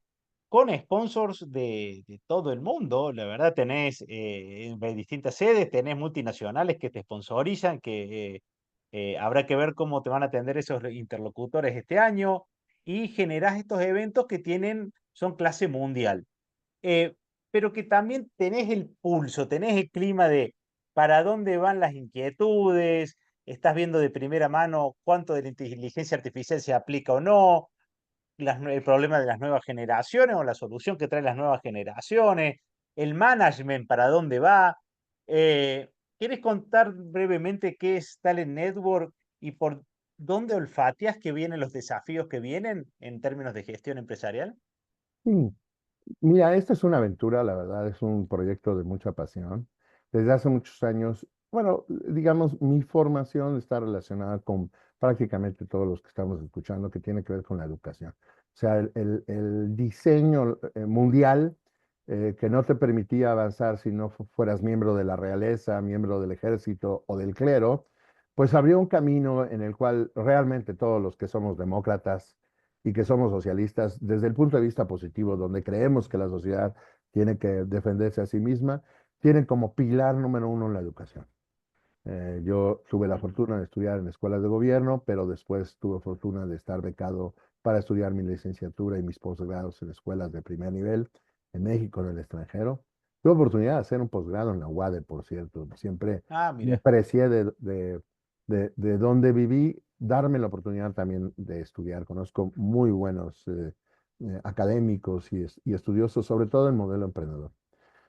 con sponsors de todo el mundo. La verdad, tenés en distintas sedes, tenés multinacionales que te sponsorizan, que habrá que ver cómo te van a atender esos interlocutores este año, y generás estos eventos que son clase mundial. eh, pero que también tenés el pulso, tenés el clima de para dónde van las inquietudes, estás viendo de primera mano cuánto de la inteligencia artificial se aplica o no, el problema de las nuevas generaciones o la solución que traen las nuevas generaciones, el management para dónde va. ¿Quieres contar brevemente qué es Talent Network y por dónde olfateas que vienen los desafíos que vienen en términos de gestión empresarial? Mm. Mira, esta es una aventura, la verdad, es un proyecto de mucha pasión. Desde hace muchos años, bueno, digamos, mi formación está relacionada con prácticamente todos los que estamos escuchando, que tiene que ver con la educación. O sea, el diseño mundial que no te permitía avanzar si no fueras miembro de la realeza, miembro del ejército o del clero, pues abrió un camino en el cual realmente todos los que somos demócratas y que somos socialistas, desde el punto de vista positivo, donde creemos que la sociedad tiene que defenderse a sí misma, tienen como pilar número uno la educación. Yo tuve la Ujú. fortuna de estudiar en escuelas de gobierno, pero después tuve fortuna de estar becado para estudiar mi licenciatura y mis posgrados en escuelas de primer nivel en México, en el extranjero. Tuve oportunidad de hacer un posgrado en la UADE, por cierto. Siempre Ah, me mira, aprecié de donde viví, darme la oportunidad también de estudiar. Conozco muy buenos académicos y estudiosos, sobre todo el modelo emprendedor.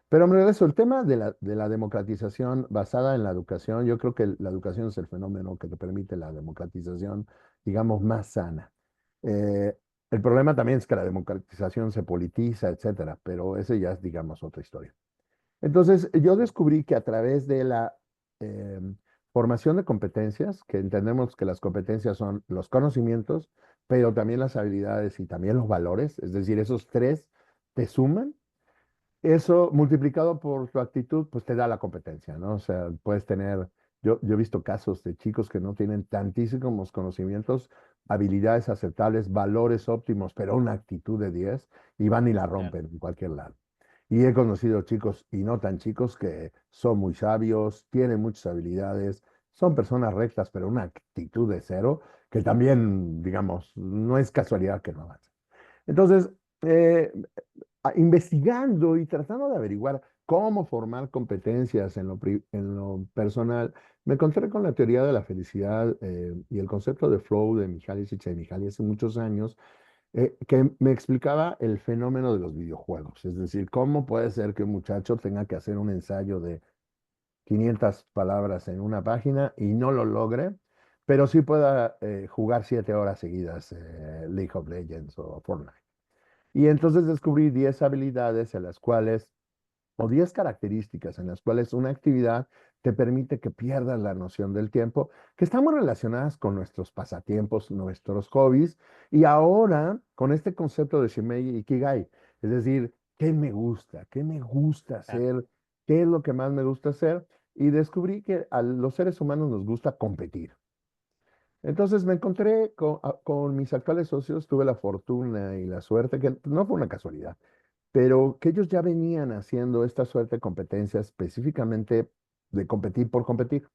Pero me regreso, el tema de la democratización basada en la educación, yo creo que la educación es el fenómeno que te permite la democratización, digamos, más sana. Eh, el problema también es que la democratización se politiza, etcétera, pero ese ya es, digamos, otra historia. Entonces, yo descubrí que a través de la eh, formación de competencias, que entendemos que las competencias son los conocimientos, pero también las habilidades y también los valores, es decir, esos tres te suman eso multiplicado por tu actitud, pues te da la competencia, ¿no? O sea, puedes tener, yo he visto casos de chicos que no tienen tantísimos conocimientos, habilidades aceptables, valores óptimos, pero una actitud de 10 y van y la claro. rompen en cualquier lado. Y he conocido chicos y no tan chicos que son muy sabios, tienen muchas habilidades, son personas rectas, pero una actitud de cero, que también, digamos, no es casualidad que no avancen. Entonces, eh, investigando y tratando de averiguar cómo formar competencias en lo personal, me encontré con la teoría de la felicidad y el concepto de flow de Mihaly Csikszentmihalyi hace muchos años, que me explicaba el fenómeno de los videojuegos. Es decir, cómo puede ser que un muchacho tenga que hacer un ensayo de 500 palabras en una página y no lo logre, pero sí pueda jugar 7 horas seguidas League of Legends o Fortnite. Y entonces descubrí 10 habilidades en las cuales, o 10 características en las cuales una actividad te permite que pierdas la noción del tiempo, que están muy relacionadas con nuestros pasatiempos, nuestros hobbies, y ahora con este concepto de Shimei Ikigai, es decir, ¿qué me gusta? ¿Qué me gusta Claro. hacer? ¿Qué es lo que más me gusta hacer? Y descubrí que a los seres humanos nos gusta competir. Entonces me encontré con mis actuales socios, tuve la fortuna y la suerte, que no fue una casualidad, pero que ellos ya venían haciendo esta suerte de competencias específicamente de competir por competir.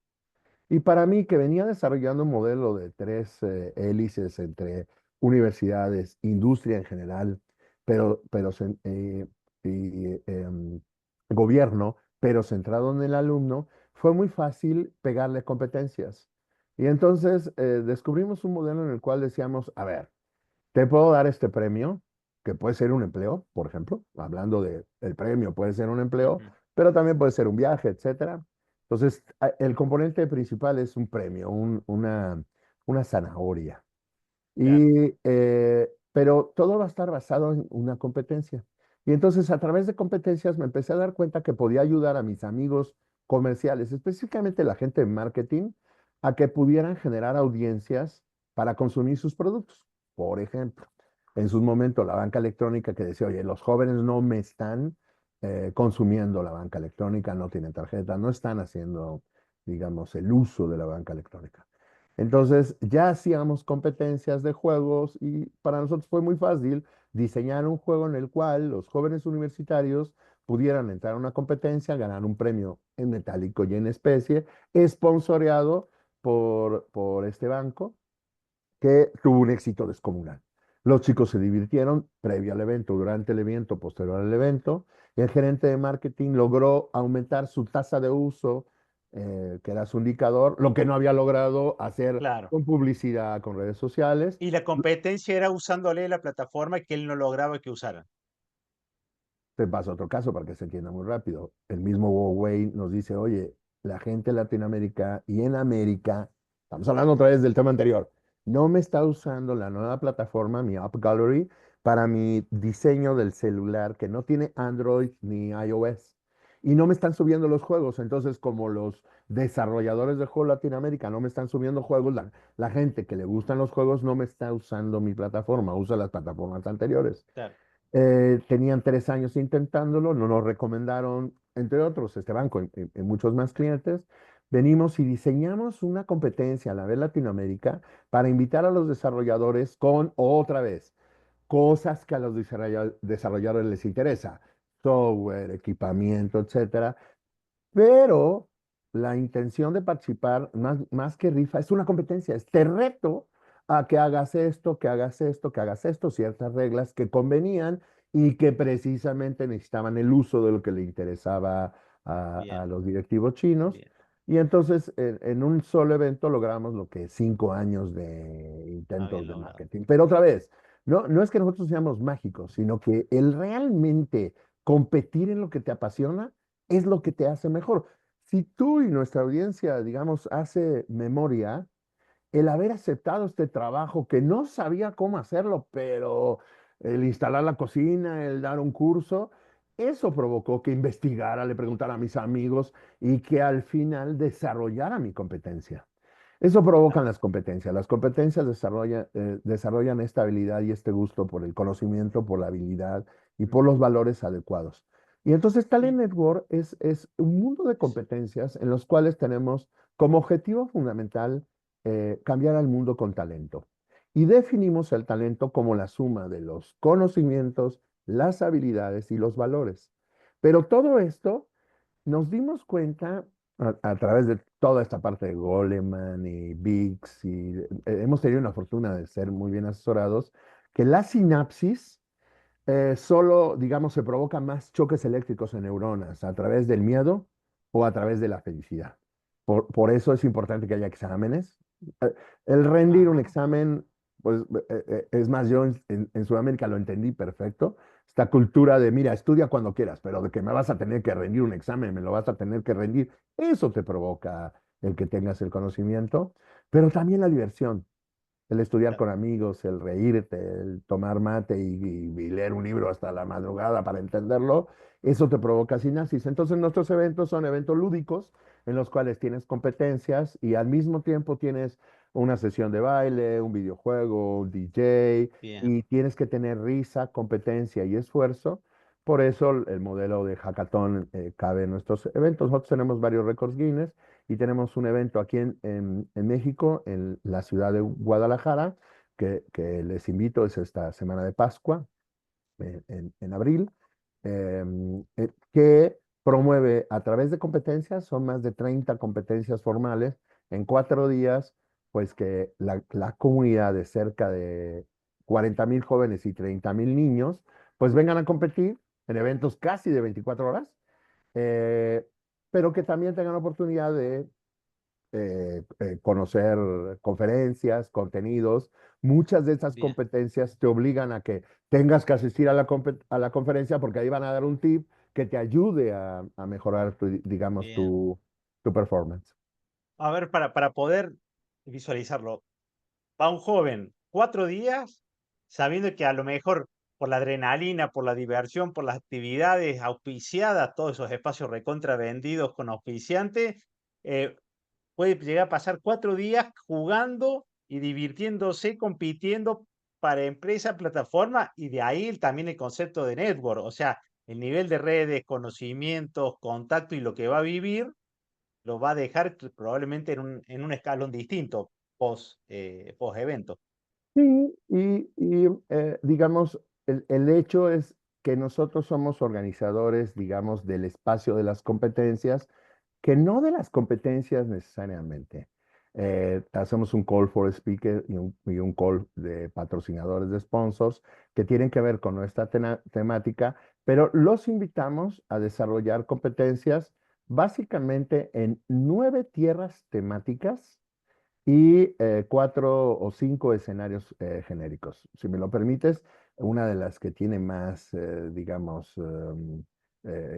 Y para mí, que venía desarrollando un modelo de tres hélices entre universidades, industria en general, pero gobierno, pero centrado en el alumno, fue muy fácil pegarle competencias. Y entonces descubrimos un modelo en el cual decíamos, a ver, te puedo dar este premio, que puede ser un empleo, por ejemplo, hablando de el premio, puede ser un empleo, Ujú. pero también puede ser un viaje, etcétera. Entonces, el componente principal es un premio, una zanahoria. Claro. Pero todo va a estar basado en una competencia. Y entonces, a través de competencias, me empecé a dar cuenta que podía ayudar a mis amigos comerciales, específicamente la gente de marketing, a que pudieran generar audiencias para consumir sus productos. Por ejemplo, en su momento, la banca electrónica que decía, oye, los jóvenes no me están consumiendo la banca electrónica, no tienen tarjeta, no están haciendo, digamos, el uso de la banca electrónica. Entonces ya hacíamos competencias de juegos y para nosotros fue muy fácil diseñar un juego en el cual los jóvenes universitarios pudieran entrar a una competencia, ganar un premio en metálico y en especie, esponsoreado por este banco que tuvo un éxito descomunal. Los chicos se divirtieron previo al evento, durante el evento, posterior al evento. Y el gerente de marketing logró aumentar su tasa de uso, que era su indicador, lo que no había logrado hacer Claro. con publicidad, con redes sociales. Y la competencia era usándole la plataforma que él no lograba que usaran. Te paso otro caso para que se entienda muy rápido. El mismo Huawei nos dice, oye, la gente en Latinoamérica y en América, estamos hablando otra vez del tema anterior, no me está usando la nueva plataforma, mi App Gallery, para mi diseño del celular que no tiene Android ni iOS. Y no me están subiendo los juegos. Entonces, como los desarrolladores de juegos Latinoamérica no me están subiendo juegos, la gente que le gustan los juegos no me está usando mi plataforma, usa las plataformas anteriores. Claro. Tenían 3 años intentándolo, no nos recomendaron, entre otros, este banco y muchos más clientes. Venimos y diseñamos una competencia a la vez Latinoamérica para invitar a los desarrolladores con otra vez cosas que a los desarrolladores les interesa, software, equipamiento, etcétera. Pero la intención de participar, más que rifa, es una competencia. Es te reto a que hagas esto, que hagas esto, que hagas esto, ciertas reglas que convenían y que precisamente necesitaban el uso de lo que le interesaba a Bien, los directivos chinos. bien. Y entonces en un solo evento logramos lo que 5 años de Ah, intentos bien de logrado. marketing. Pero otra vez, no es que nosotros seamos mágicos, sino que el realmente competir en lo que te apasiona es lo que te hace mejor. Si tú y nuestra audiencia, digamos, hace memoria, el haber aceptado este trabajo que no sabía cómo hacerlo, pero el instalar la cocina, el dar un curso, eso provocó que investigara, le preguntara a mis amigos y que al final desarrollara mi competencia. Eso provocan Claro. las competencias. Las competencias desarrollan esta habilidad y este gusto por el conocimiento, por la habilidad y por los valores adecuados. Y entonces Y Talent Network es un mundo de es- competencias en los cuales tenemos como objetivo fundamental cambiar al mundo con talento. Y definimos el talento como la suma de los conocimientos, las habilidades y los valores. Pero todo esto nos dimos cuenta a través de toda esta parte de Goleman y VIX, y hemos tenido una fortuna de ser muy bien asesorados, que la sinapsis solo, digamos, se provocan más choques eléctricos en neuronas a través del miedo o a través de la felicidad. Por eso es importante que haya exámenes. El rendir un Ajá, examen, pues es más, yo en Sudamérica lo entendí perfecto. Esta cultura de, mira, estudia cuando quieras, pero de que me vas a tener que rendir un examen, me lo vas a tener que rendir, eso te provoca el que tengas el conocimiento, pero también la diversión. El estudiar claro, con amigos, el reírte, el tomar mate y leer un libro hasta la madrugada para entenderlo, eso te provoca sinapsis. Entonces nuestros eventos son eventos lúdicos en los cuales tienes competencias y al mismo tiempo tienes una sesión de baile, un videojuego, un DJ bien, y tienes que tener risa, competencia y esfuerzo. Por eso el modelo de hackathon cabe en nuestros eventos. Nosotros tenemos varios récords Guinness y tenemos un evento aquí en México, en la ciudad de Guadalajara, que les invito, es esta semana de Pascua, en abril, que promueve a través de competencias, son más de 30 competencias formales, en 4 días, pues que la comunidad de cerca de 40,000 jóvenes y 30,000 niños, pues vengan a competir en eventos casi de 24 horas, eh, pero que también tengan oportunidad de conocer conferencias, contenidos. Muchas de esas bien, competencias te obligan a que tengas que asistir a la conferencia porque ahí van a dar un tip que te ayude a mejorar, digamos, bien. tu performance. A ver, para poder visualizarlo, va un joven 4 días sabiendo que a lo mejor por la adrenalina, por la diversión, por las actividades auspiciadas, todos esos espacios recontra vendidos con auspiciante, eh, puede llegar a pasar 4 días jugando y divirtiéndose, compitiendo para empresa, plataforma, y de ahí también el concepto de network, o sea, el nivel de redes, conocimientos, contacto y lo que va a vivir, lo va a dejar probablemente en un escalón distinto post evento. Sí, digamos, el hecho es que nosotros somos organizadores, digamos, del espacio de las competencias, que no de las competencias necesariamente. Hacemos un call for speaker y un call de patrocinadores, de sponsors, que tienen que ver con nuestra temática, pero los invitamos a desarrollar competencias básicamente en 9 tierras temáticas y 4 o 5 escenarios genéricos. Si me lo permites, una de las que tiene más, digamos,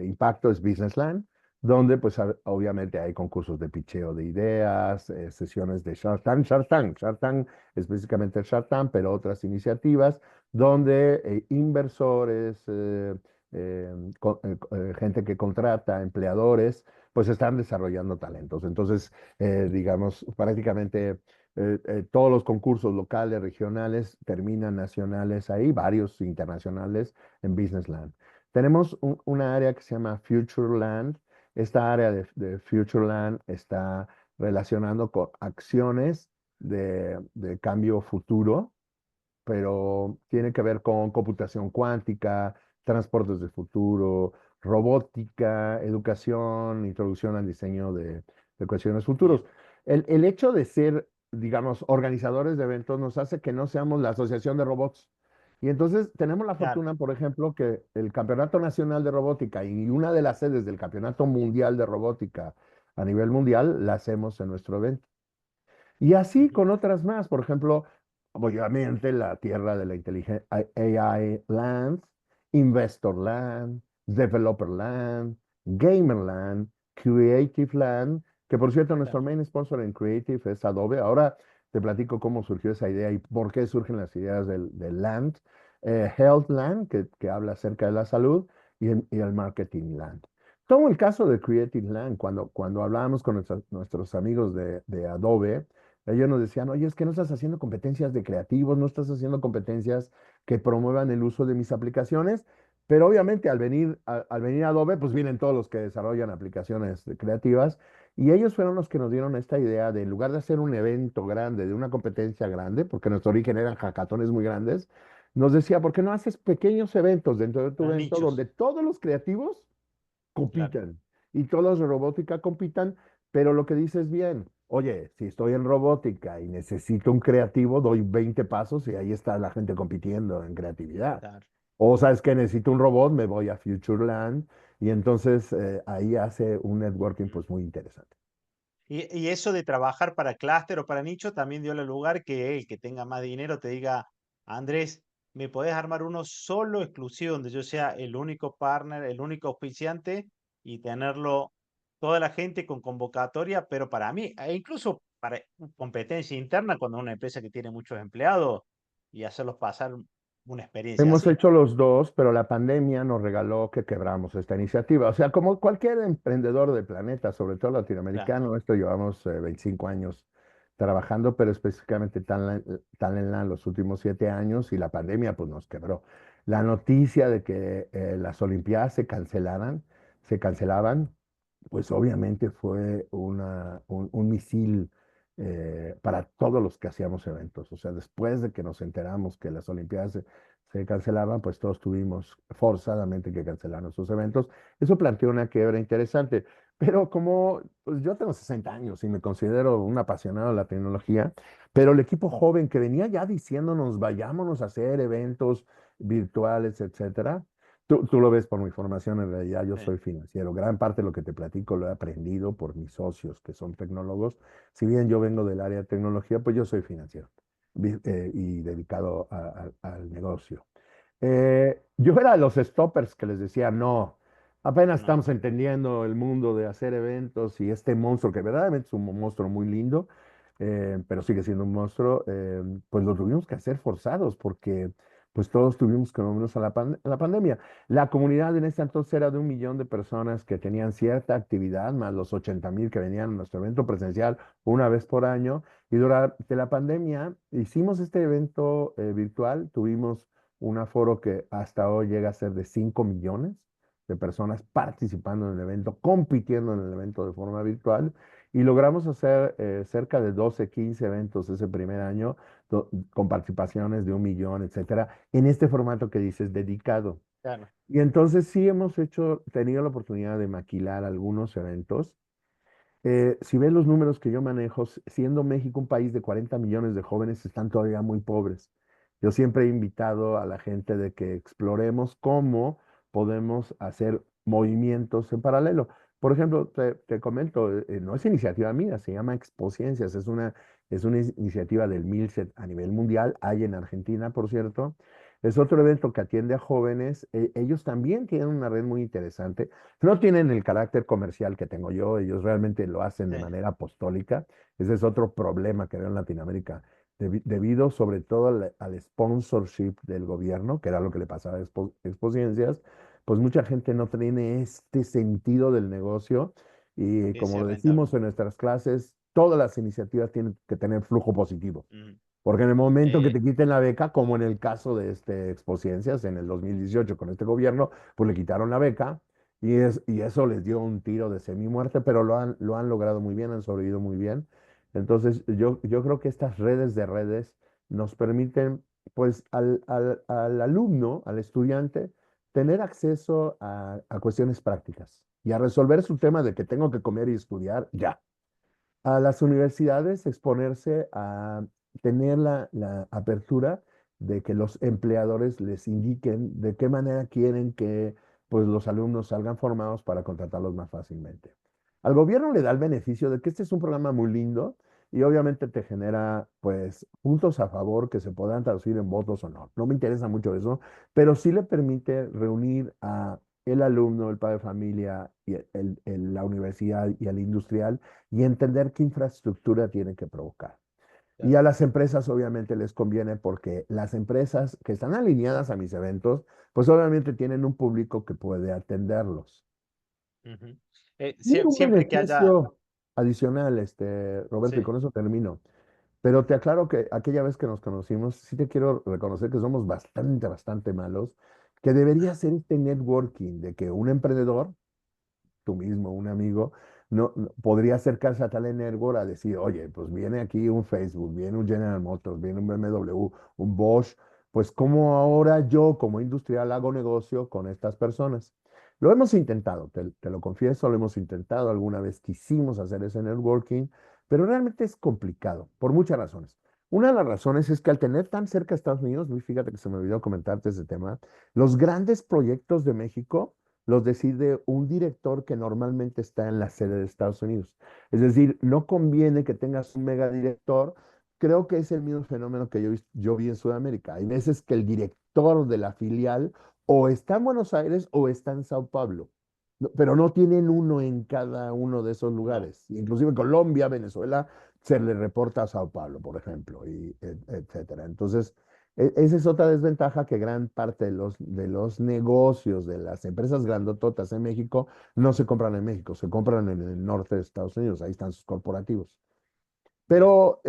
impacto es Businessland, donde pues obviamente hay concursos de picheo de ideas, sesiones de Shark Tank, específicamente el Shark Tank, pero otras iniciativas donde inversores, gente que contrata, empleadores, pues están desarrollando talentos. Entonces, digamos, prácticamente todos los concursos locales, regionales, terminan nacionales ahí, varios internacionales en Businessland. Tenemos una área que se llama Futureland. Esta área de Futureland está relacionando con acciones de cambio futuro, pero tiene que ver con computación cuántica, transportes del futuro, robótica, educación, introducción al diseño de cuestiones futuros. Bien, El hecho de ser, digamos, organizadores de eventos nos hace que no seamos la Asociación de Robots. Y entonces tenemos la claro. fortuna, por ejemplo, que el Campeonato Nacional de Robótica y una de las sedes del Campeonato Mundial de Robótica a nivel mundial la hacemos en nuestro evento. Y así Bien, con otras más, por ejemplo, obviamente la tierra de la inteligencia AI Land, Investor Land, Developer Land, Gamer Land, Creative Land, que por cierto nuestro claro. main sponsor en Creative es Adobe. Ahora te platico cómo surgió esa idea y por qué surgen las ideas del Land. Health Land, que habla acerca de la salud, y el Marketing Land. Tomo el caso de Creative Land, cuando hablábamos con nuestros amigos de Adobe, ellos nos decían, oye, es que no estás haciendo competencias de creativos, no estás haciendo competencias que promuevan el uso de mis aplicaciones, pero obviamente al venir Adobe, pues vienen todos los que desarrollan aplicaciones creativas, y ellos fueron los que nos dieron esta idea de, en lugar de hacer un evento grande, de una competencia grande, porque nuestro origen eran hackatones muy grandes, nos decía, ¿por qué no haces pequeños eventos dentro de tu Para evento donde nichos, todos los creativos claro. compitan y todos los de robótica compitan, pero lo que dices bien, oye, si estoy en robótica y necesito un creativo, doy 20 pasos y ahí está la gente compitiendo en creatividad. Claro. O sabes que necesito un robot, me voy a Futureland y entonces ahí hace un networking pues muy interesante. Y eso de trabajar para clúster o para nicho también dio lugar que el que tenga más dinero te diga, Andrés, ¿me podés armar uno solo exclusivo donde yo sea el único partner, el único auspiciante y tenerlo toda la gente con convocatoria, pero para mí, e incluso para competencia interna cuando una empresa que tiene muchos empleados y hacerlos pasar una experiencia Hemos así? hecho los dos, pero la pandemia nos regaló que quebramos esta iniciativa. O sea, como cualquier emprendedor del planeta, sobre todo Claro, latinoamericano, esto llevamos 25 años trabajando, pero específicamente Talentland los últimos 7 años y la pandemia pues nos quebró. La noticia de que las Olimpiadas se cancelaban, pues obviamente fue un misil para todos los que hacíamos eventos. O sea, después de que nos enteramos que las Olimpiadas se cancelaban, pues todos tuvimos forzadamente que cancelar nuestros eventos. Eso planteó una quiebra interesante. Pero como pues yo tengo 60 años y me considero un apasionado de la tecnología, pero el equipo joven que venía ya diciéndonos, vayámonos a hacer eventos virtuales, etcétera. Tú lo ves por mi formación, en realidad yo sí, soy financiero. Gran parte de lo que te platico lo he aprendido por mis socios que son tecnólogos. Si bien yo vengo del área de tecnología, pues yo soy financiero y dedicado al negocio. Yo era de los stoppers que les decía, no, apenas estamos no, entendiendo el mundo de hacer eventos y este monstruo, que verdaderamente es un monstruo muy lindo, pero sigue siendo un monstruo, pues lo tuvimos que hacer forzados porque pues todos tuvimos que movernos a a la pandemia. La comunidad en ese entonces era de 1 millón de personas que tenían cierta actividad, más los 80,000 que venían a nuestro evento presencial una vez por año. Y durante la pandemia hicimos este evento virtual, tuvimos un aforo que hasta hoy llega a ser de 5 millones de personas participando en el evento, compitiendo en el evento de forma virtual, y logramos hacer cerca de 12, 15 eventos ese primer año, con participaciones de 1 millón, etcétera, en este formato que dices dedicado. claro. Y entonces sí hemos tenido la oportunidad de maquilar algunos eventos. Si ves los números que yo manejo, siendo México un país de 40 millones de jóvenes, están todavía muy pobres. Yo siempre he invitado a la gente de que exploremos cómo podemos hacer movimientos en paralelo. Por ejemplo, te comento, no es iniciativa mía, se llama Expociencias, es una iniciativa del MILCET a nivel mundial, hay en Argentina, por cierto. Es otro evento que atiende a jóvenes. Ellos también tienen una red muy interesante. No tienen el carácter comercial que tengo yo, ellos realmente lo hacen de Sí, manera apostólica. Ese es otro problema que veo en Latinoamérica, debido sobre todo al sponsorship del gobierno, que era lo que le pasaba a Expociencias, pues mucha gente no tiene este sentido del negocio y que como sea lo rentable. decimos en nuestras clases, todas las iniciativas tienen que tener flujo positivo. Mm. Porque en el momento que Eh, te quiten la beca, como en el caso de Expociencias en el 2018 con este gobierno, pues le quitaron la beca y eso les dio un tiro de semi-muerte, pero lo han logrado muy bien, han sobrevivido muy bien. Entonces, yo creo que estas redes de redes nos permiten, pues, al alumno, al estudiante, tener acceso a cuestiones prácticas y a resolver su tema de que tengo que comer y estudiar ya. A las universidades exponerse a tener la apertura de que los empleadores les indiquen de qué manera quieren que pues, los alumnos salgan formados para contratarlos más fácilmente. Al gobierno le da el beneficio de que este es un programa muy lindo y obviamente te genera pues puntos a favor que se puedan traducir en votos o no. No me interesa mucho eso, pero sí le permite reunir a el alumno, el padre de familia, y la universidad y el industrial y entender qué infraestructura tienen que provocar. Y claro. a las empresas obviamente les conviene porque las empresas que están alineadas a mis eventos, pues obviamente tienen un público que puede atenderlos. Ujú. Y un Siempre que haya, beneficio adicional, Roberto, y sí, con eso termino. Pero te aclaro que aquella vez que nos conocimos, sí te quiero reconocer que somos bastante, bastante malos, que debería ser este networking de que un emprendedor tú mismo, un amigo, podría acercarse a Talent Network a decir, oye, pues viene aquí un Facebook, viene un General Motors, viene un BMW, un Bosch, pues cómo ahora yo como industrial hago negocio con estas personas. Lo hemos intentado, te lo confieso, lo hemos intentado, alguna vez quisimos hacer ese networking, pero realmente es complicado, por muchas razones. Una de las razones es que al tener tan cerca a Estados Unidos, fíjate que se me olvidó comentarte ese tema, los grandes proyectos de México los decide un director que normalmente está en la sede de Estados Unidos. Es decir, no conviene que tengas un megadirector. Creo que es el mismo fenómeno que yo vi en Sudamérica. Hay veces que el director de la filial o está en Buenos Aires o está en Sao Paulo, pero no tienen uno en cada uno de esos no. lugares. Inclusive Colombia, Venezuela, se le reporta a Sao Paulo, por ejemplo, y etcétera. Entonces, esa es otra desventaja que gran parte de los negocios de las empresas grandototas en México no se compran en México, se compran en el norte de Estados Unidos, ahí están sus corporativos. Bien. Pero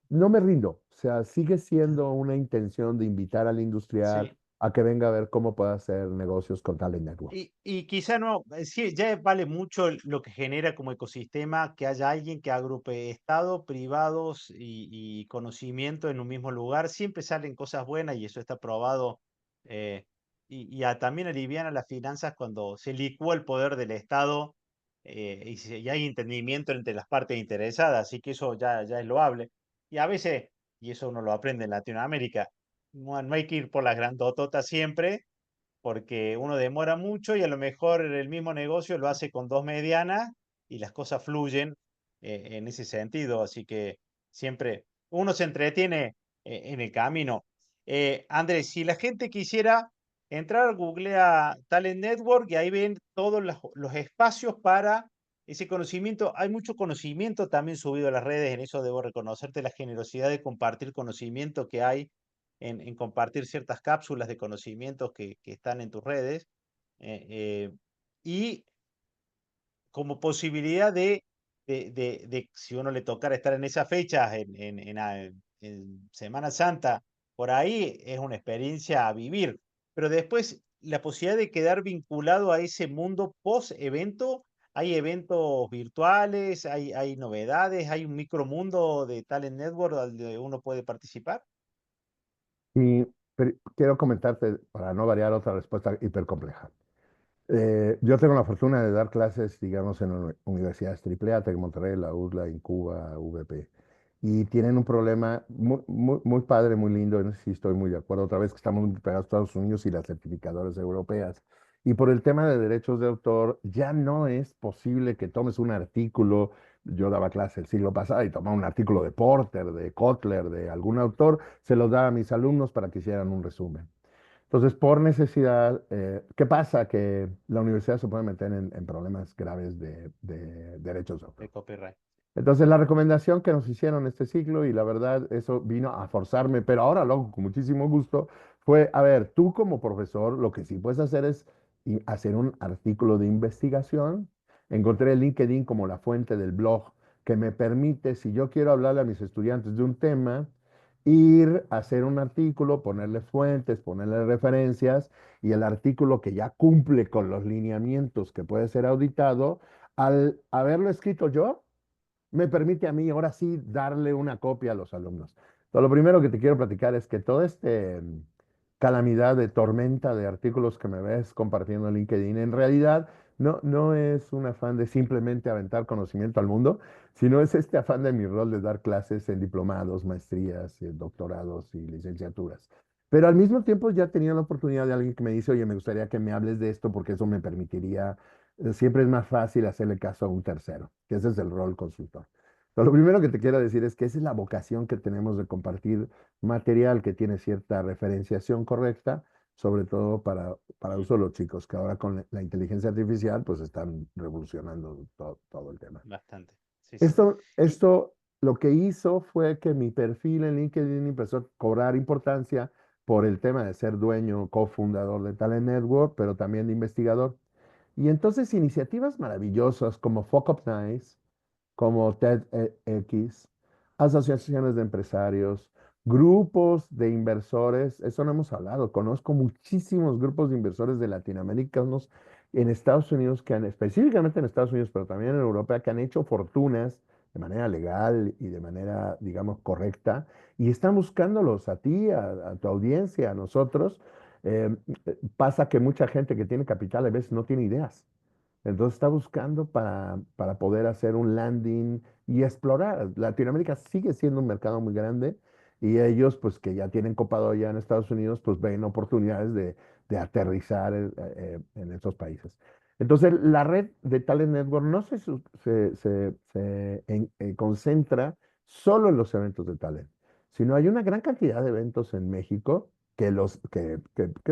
no me rindo, o sea, sigue siendo una intención de invitar al industrial Sí. a que venga a ver cómo puede hacer negocios con Talent Network. Y quizá no, sí, ya vale mucho lo que genera como ecosistema que haya alguien que agrupe Estado, privados y conocimiento en un mismo lugar. Siempre salen cosas buenas y eso está probado. eh, también aliviana las finanzas cuando se licúa el poder del Estado y hay entendimiento entre las partes interesadas. Así que eso ya es loable. Y a veces, y eso uno lo aprende en Latinoamérica, no hay que ir por las grandototas siempre porque uno demora mucho y a lo mejor el mismo negocio lo hace con dos medianas y las cosas fluyen en ese sentido. Así que siempre uno se entretiene en el camino. Andrés, si la gente quisiera entrar, googlea Talent Network y ahí ven todos los espacios para ese conocimiento. Hay mucho conocimiento también subido a las redes, en eso debo reconocerte la generosidad de compartir conocimiento que hay en compartir ciertas cápsulas de conocimientos que están en tus redes. eh, eh, y como posibilidad de si uno le tocara estar en esas fechas, en Semana Santa, por ahí es una experiencia a vivir. Pero después, la posibilidad de quedar vinculado a ese mundo post-evento, hay eventos virtuales, hay novedades, hay un micromundo de Talent Network donde uno puede participar. Y quiero comentarte, para no variar, otra respuesta hipercompleja. Yo tengo la fortuna de dar clases, digamos, en universidades AAA, Tec Monterrey, la UDLA, Incuba, VP. Y tienen un problema muy, muy, muy padre, muy lindo, en eso sí estoy muy de acuerdo, otra vez que estamos muy pegados a Estados Unidos y las certificadoras europeas. Y por el tema de derechos de autor, ya no es posible que tomes un artículo, yo daba clase el siglo pasado y tomaba un artículo de Porter, de Kotler, de algún autor, se los daba a mis alumnos para que hicieran un resumen. Entonces, por necesidad, ¿qué pasa? Que la universidad se puede meter en problemas graves de derechos de autor. De copyright. Entonces, la recomendación que nos hicieron este siglo, y la verdad, eso vino a forzarme, pero ahora lo hago con muchísimo gusto, fue, a ver, tú como profesor, lo que sí puedes hacer es hacer un artículo de investigación. Encontré el LinkedIn como la fuente del blog que me permite, si yo quiero hablarle a mis estudiantes de un tema, ir a hacer un artículo, ponerle fuentes, ponerle referencias, y el artículo que ya cumple con los lineamientos que puede ser auditado, al haberlo escrito yo, me permite a mí ahora sí darle una copia a los alumnos. Entonces, lo primero que te quiero platicar es que toda esta calamidad de tormenta de artículos que me ves compartiendo en LinkedIn, en realidad no es un afán de simplemente aventar conocimiento al mundo, sino es este afán de mi rol de dar clases en diplomados, maestrías, doctorados y licenciaturas. Pero al mismo tiempo ya tenía la oportunidad de alguien que me dice, oye, me gustaría que me hables de esto porque eso me permitiría, siempre es más fácil hacerle caso a un tercero, que ese es el rol consultor. Pero lo primero que te quiero decir es que esa es la vocación que tenemos de compartir material que tiene cierta referenciación correcta, sobre todo para uso de los chicos, que ahora con la inteligencia artificial pues están revolucionando todo el tema. Bastante. Sí, sí. Y Esto lo que hizo fue que mi perfil en LinkedIn empezó a cobrar importancia por el tema de ser dueño, cofundador de Talent Network, pero también de investigador. Y entonces iniciativas maravillosas como Fuck Up Nice, como TEDx, asociaciones de empresarios, grupos de inversores, eso no hemos hablado, conozco muchísimos grupos de inversores de latinoamericanos en Estados Unidos, específicamente en Estados Unidos, pero también en Europa, que han hecho fortunas de manera legal y de manera, digamos, correcta, y están buscándolos a ti, a tu audiencia, a nosotros. Pasa que mucha gente que tiene capital a veces no tiene ideas. Entonces está buscando para poder hacer un landing y explorar. Latinoamérica sigue siendo un mercado muy grande y ellos, pues que ya tienen copado ya en Estados Unidos, pues ven oportunidades de aterrizar en estos países. Entonces la red de Talent Network no se concentra solo en los eventos de talent, sino hay una gran cantidad de eventos en México que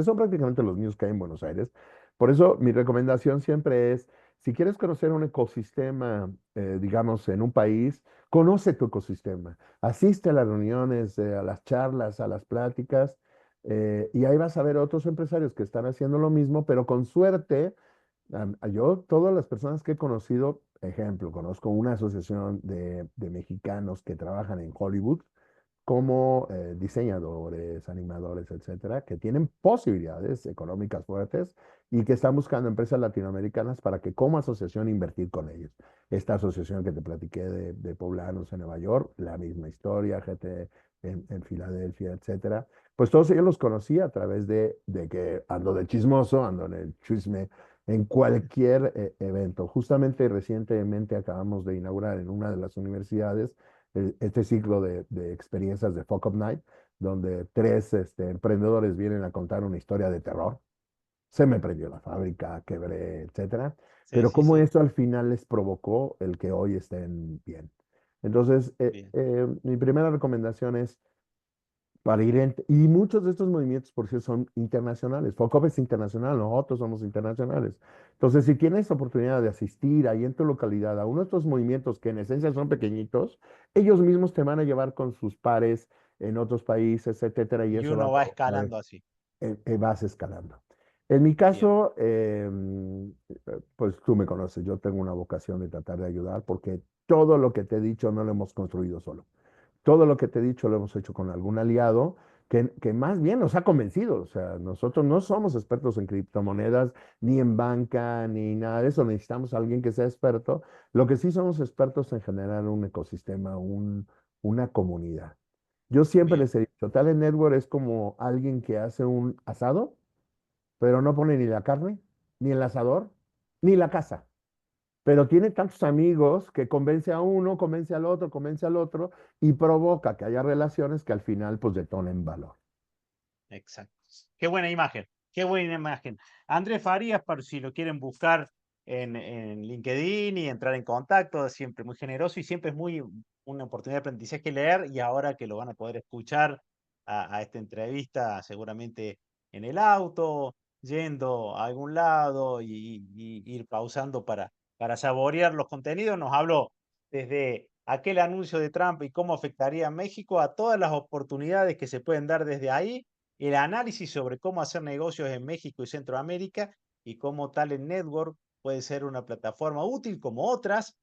son prácticamente los mismos que hay en Buenos Aires. Por eso mi recomendación siempre es, si quieres conocer un ecosistema, digamos, en un país, conoce tu ecosistema, asiste a las reuniones, a las charlas, a las pláticas, y ahí vas a ver otros empresarios que están haciendo lo mismo, pero con suerte, yo, todas las personas que he conocido, ejemplo, conozco una asociación de mexicanos que trabajan en Hollywood, como diseñadores, animadores, etcétera, que tienen posibilidades económicas fuertes y que están buscando empresas latinoamericanas para que como asociación invertir con ellos. Esta asociación que te platiqué de poblanos en Nueva York, la misma historia, gente en Filadelfia, etcétera. Pues todos ellos los conocí a través de que ando de chismoso, ando en el chisme en cualquier evento. Justamente recientemente acabamos de inaugurar en una de las universidades este ciclo de experiencias de Fuck Up Night, donde tres emprendedores vienen a contar una historia de terror. Se me prendió la fábrica, quebré, etcétera. sí, Pero sí, cómo sí. eso al final les provocó el que hoy estén bien. Entonces, Bien, mi primera recomendación es para ir y muchos de estos movimientos, por cierto, son internacionales. FOCOP es internacional, nosotros somos internacionales. Entonces, si tienes oportunidad de asistir ahí en tu localidad a uno de estos movimientos que en esencia son pequeñitos, ellos mismos te van a llevar con sus pares en otros países, etcétera, y y eso va a uno va provocar, escalando así. vas escalando. En mi Bien, caso, pues tú me conoces, yo tengo una vocación de tratar de ayudar porque todo lo que te he dicho no lo hemos construido solo. Todo lo que te he dicho lo hemos hecho con algún aliado que más bien nos ha convencido. O sea, nosotros no somos expertos en criptomonedas, ni en banca, ni nada de eso. Necesitamos a alguien que sea experto. Lo que sí somos expertos en generar un ecosistema, una comunidad. Yo siempre bien. les he dicho, Talent Network es como alguien que hace un asado, pero no pone ni la carne, ni el asador, ni la casa, pero tiene tantos amigos que convence a uno, convence al otro y provoca que haya relaciones que al final pues detonen valor. Exacto. Qué buena imagen, qué buena imagen. Andrés Farías, para si lo quieren buscar en LinkedIn y entrar en contacto, siempre muy generoso y siempre es muy una oportunidad de aprendizaje leer y ahora que lo van a poder escuchar a esta entrevista seguramente en el auto, yendo a algún lado y ir pausando para saborear los contenidos, nos habló desde aquel anuncio de Trump y cómo afectaría a México a todas las oportunidades que se pueden dar desde ahí, el análisis sobre cómo hacer negocios en México y Centroamérica y cómo Talent Network puede ser una plataforma útil como otras